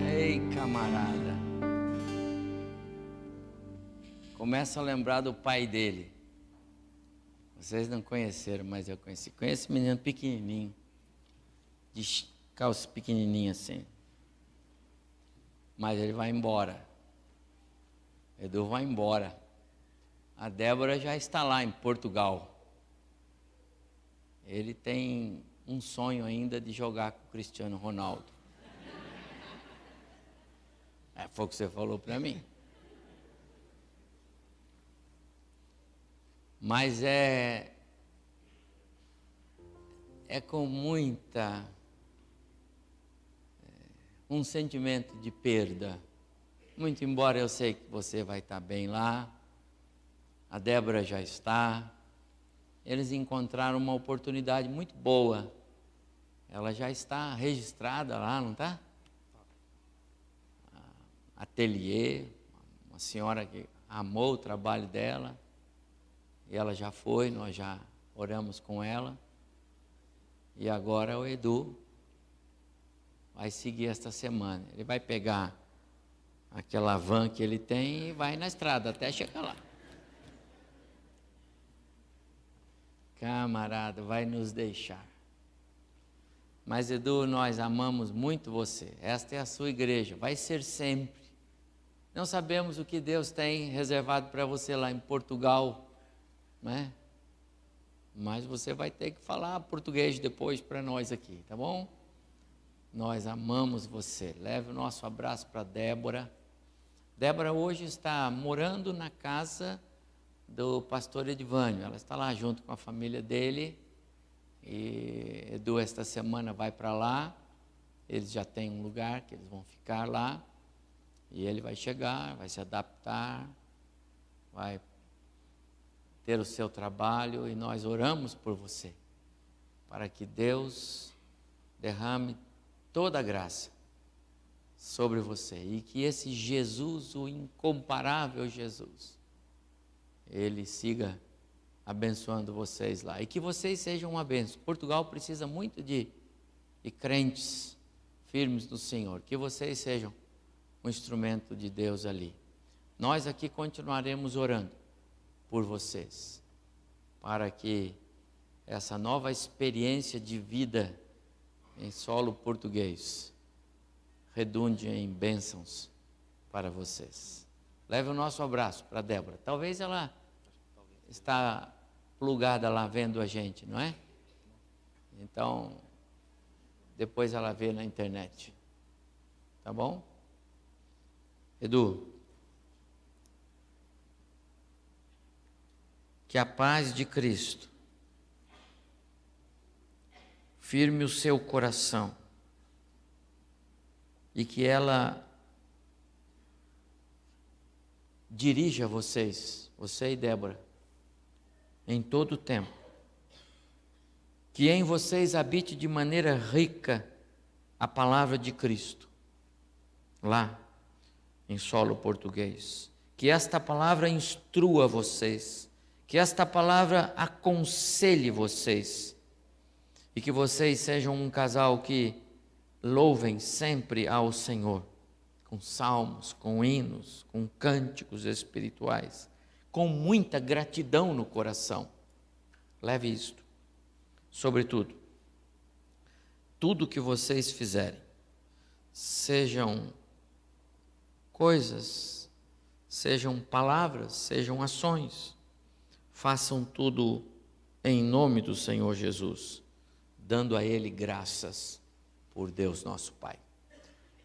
Ei, camarada. Começa a lembrar do pai dele. Vocês não conheceram, mas eu conheci. Conheço esse menino pequenininho, de calça pequenininha assim. Mas ele vai embora. Edu vai embora. A Débora já está lá em Portugal. Ele tem um sonho ainda de jogar com o Cristiano Ronaldo. Foi o que você falou para mim. Mas é com um sentimento de perda. Muito embora eu sei que você vai estar bem lá, a Débora já está, eles encontraram uma oportunidade muito boa. Ela já está registrada lá, não está? Ateliê, uma senhora que amou o trabalho dela, e ela já foi, nós já oramos com ela, e agora o Edu vai seguir esta semana. Ele vai pegar aquela van que ele tem e vai na estrada até chegar lá. Camarada, vai nos deixar. Mas Edu, nós amamos muito você. Esta é a sua igreja, vai ser sempre. Não sabemos o que Deus tem reservado para você lá em Portugal, né? Mas você vai ter que falar português depois para nós aqui, tá bom? Nós amamos você. Leve o nosso abraço para Débora. Débora hoje está morando na casa do pastor Edivânio. Ela está lá junto com a família dele. E Edu esta semana vai para lá. Eles já têm um lugar que eles vão ficar lá. E ele vai chegar, vai se adaptar, vai ter o seu trabalho, e nós oramos por você, para que Deus derrame toda a graça sobre você, e que esse Jesus, o incomparável Jesus, ele siga abençoando vocês lá, e que vocês sejam uma bênção. Portugal precisa muito de crentes firmes no Senhor, que vocês sejam um instrumento de Deus ali. Nós aqui continuaremos orando por vocês, para que essa nova experiência de vida em solo português redunde em bênçãos para vocês. Leve o nosso abraço para Débora. Talvez ela está plugada lá vendo a gente, não é? Então, depois ela vê na internet. Tá bom? Edu, que a paz de Cristo firme o seu coração e que ela dirija vocês, você e Débora, em todo o tempo. Que em vocês habite de maneira rica a palavra de Cristo, lá em solo português. Que esta palavra instrua vocês, que esta palavra aconselhe vocês, e que vocês sejam um casal que louvem sempre ao Senhor, com salmos, com hinos, com cânticos espirituais, com muita gratidão no coração. Leve isto. Sobretudo, tudo que vocês fizerem, sejam coisas, sejam palavras, sejam ações, façam tudo em nome do Senhor Jesus, dando a Ele graças por Deus nosso Pai.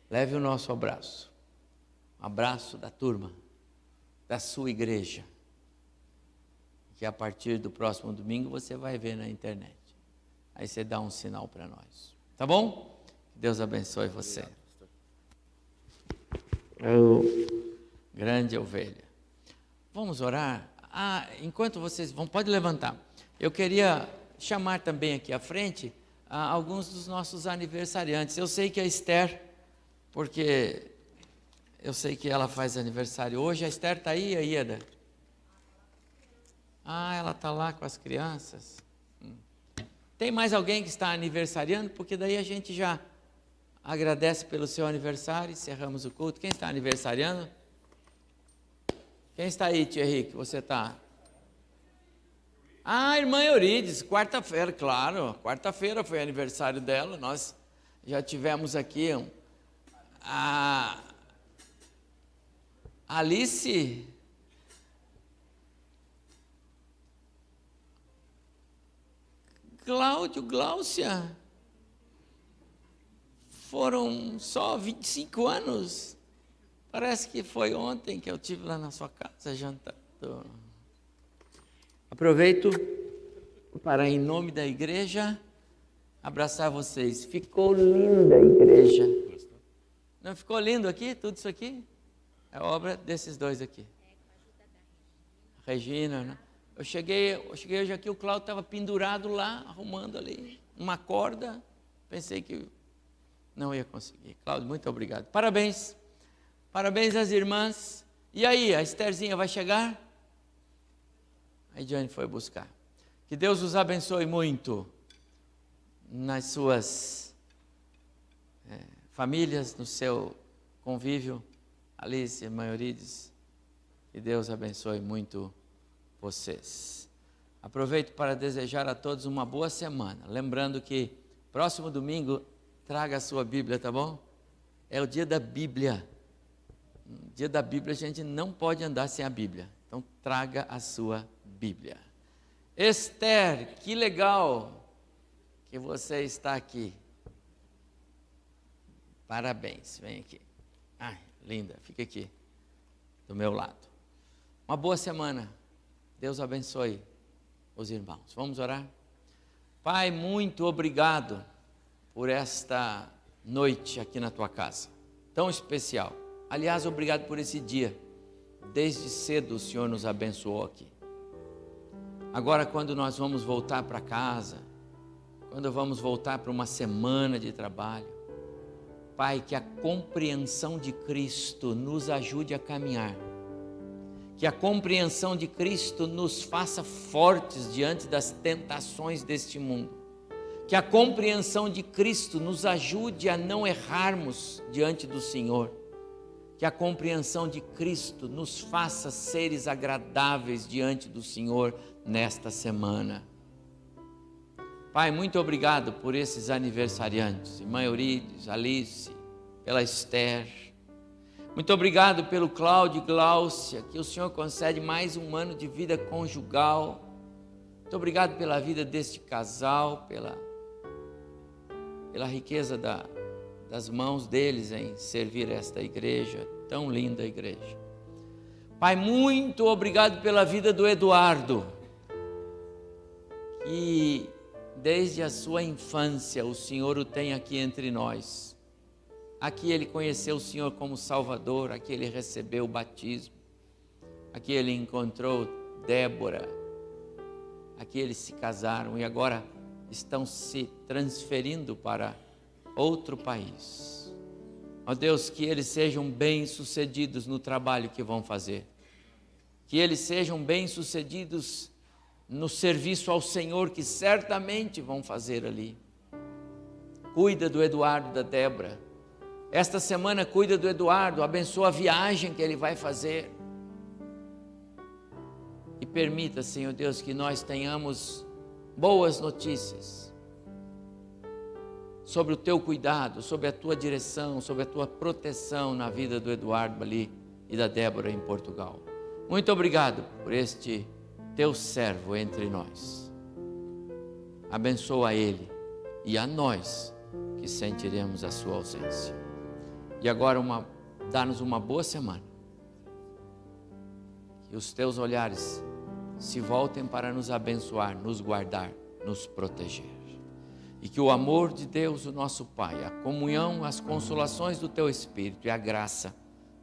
Leve o nosso abraço, um abraço da turma, da sua igreja, que a partir do próximo domingo você vai ver na internet. Aí você dá um sinal para nós, tá bom? Deus abençoe você. Grande ovelha. Vamos orar? Enquanto vocês vão, pode levantar. Eu queria chamar também aqui à frente alguns dos nossos aniversariantes. Eu sei que a Esther, porque eu sei que ela faz aniversário hoje. A Esther está aí, a Ieda? Ela está lá com as crianças. Tem mais alguém que está aniversariando? Porque daí a gente já agradece pelo seu aniversário, encerramos o culto. Quem está aniversariando? Quem está aí, tia Henrique? Você está? Irmã Eurides, quarta-feira, claro. Quarta-feira foi aniversário dela. Nós já tivemos aqui a Alice. Cláudio, Gláucia. Foram só 25 anos. Parece que foi ontem que eu estive lá na sua casa jantando. Aproveito para, em nome da igreja, abraçar vocês. Ficou linda a igreja. Não ficou lindo aqui? Tudo isso aqui? É obra desses dois aqui. Regina, né? Eu cheguei hoje aqui, o Cláudio estava pendurado lá, arrumando ali uma corda. Pensei que não ia conseguir. Cláudio, muito obrigado. Parabéns. Parabéns às irmãs. E aí, a Estherzinha vai chegar? A Jane foi buscar. Que Deus os abençoe muito nas suas famílias, no seu convívio. Alice, irmã Eurides, que Deus abençoe muito vocês. Aproveito para desejar a todos uma boa semana. Lembrando que próximo domingo, traga a sua Bíblia, tá bom? É o dia da Bíblia. No dia da Bíblia a gente não pode andar sem a Bíblia. Então traga a sua Bíblia. Esther, que legal que você está aqui. Parabéns, vem aqui. Linda, fica aqui, do meu lado. Uma boa semana. Deus abençoe os irmãos. Vamos orar? Pai, muito obrigado por esta noite aqui na tua casa, tão especial. Aliás, obrigado por esse dia. Desde cedo o Senhor nos abençoou aqui. Agora, quando nós vamos voltar para casa, quando vamos voltar para uma semana de trabalho, Pai, que a compreensão de Cristo nos ajude a caminhar. Que a compreensão de Cristo nos faça fortes diante das tentações deste mundo. Que a compreensão de Cristo nos ajude a não errarmos diante do Senhor. Que a compreensão de Cristo nos faça seres agradáveis diante do Senhor nesta semana. Pai, muito obrigado por esses aniversariantes, irmã Eurides, Alice, pela Esther. Muito obrigado pelo Cláudio e Gláucia, que o Senhor concede mais um ano de vida conjugal. Muito obrigado pela vida deste casal, pela riqueza das mãos deles em servir esta igreja, tão linda igreja. Pai, muito obrigado pela vida do Eduardo, que desde a sua infância o Senhor o tem aqui entre nós. Aqui ele conheceu o Senhor como Salvador, aqui ele recebeu o batismo, aqui ele encontrou Débora, aqui eles se casaram e agora estão se transferindo para outro país. Ó Deus, que eles sejam bem-sucedidos no trabalho que vão fazer, que eles sejam bem-sucedidos no serviço ao Senhor que certamente vão fazer ali. Cuida do Eduardo, da Débora. Esta semana cuida do Eduardo, abençoa a viagem que ele vai fazer. E permita, Senhor Deus, que nós tenhamos boas notícias sobre o teu cuidado, sobre a tua direção, sobre a tua proteção na vida do Eduardo ali e da Débora em Portugal. Muito obrigado por este teu servo entre nós. Abençoa ele e a nós que sentiremos a sua ausência. E agora dá-nos uma boa semana. Que os teus olhares se voltem para nos abençoar, nos guardar, nos proteger. E que o amor de Deus, o nosso Pai, a comunhão, as consolações do teu Espírito e a graça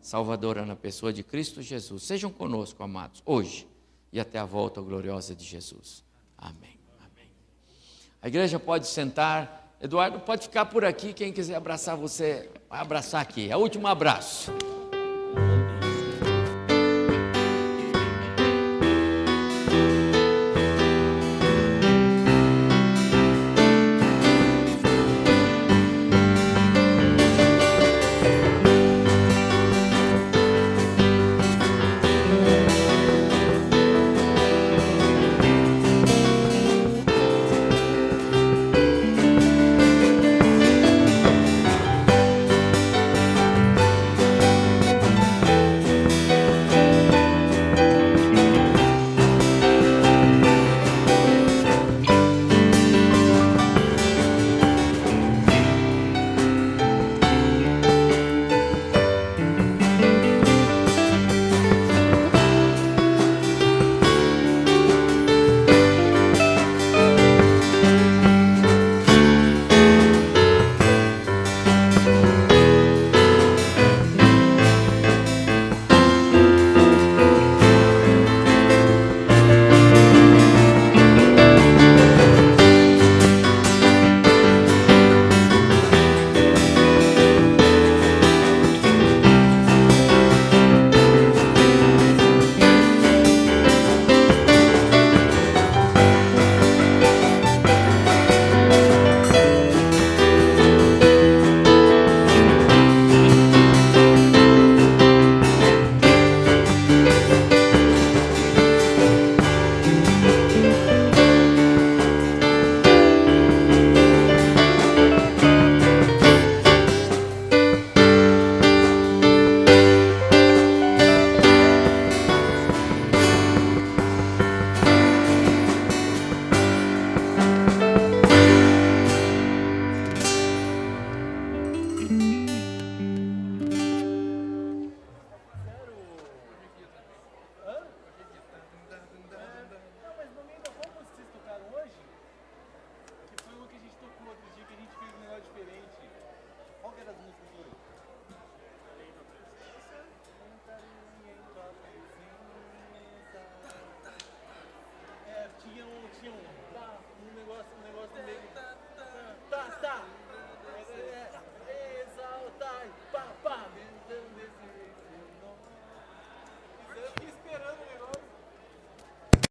salvadora na pessoa de Cristo Jesus sejam conosco, amados, hoje e até a volta gloriosa de Jesus. Amém. Amém. A igreja pode sentar. Eduardo, pode ficar por aqui. Quem quiser abraçar você, vai abraçar aqui. É o último abraço.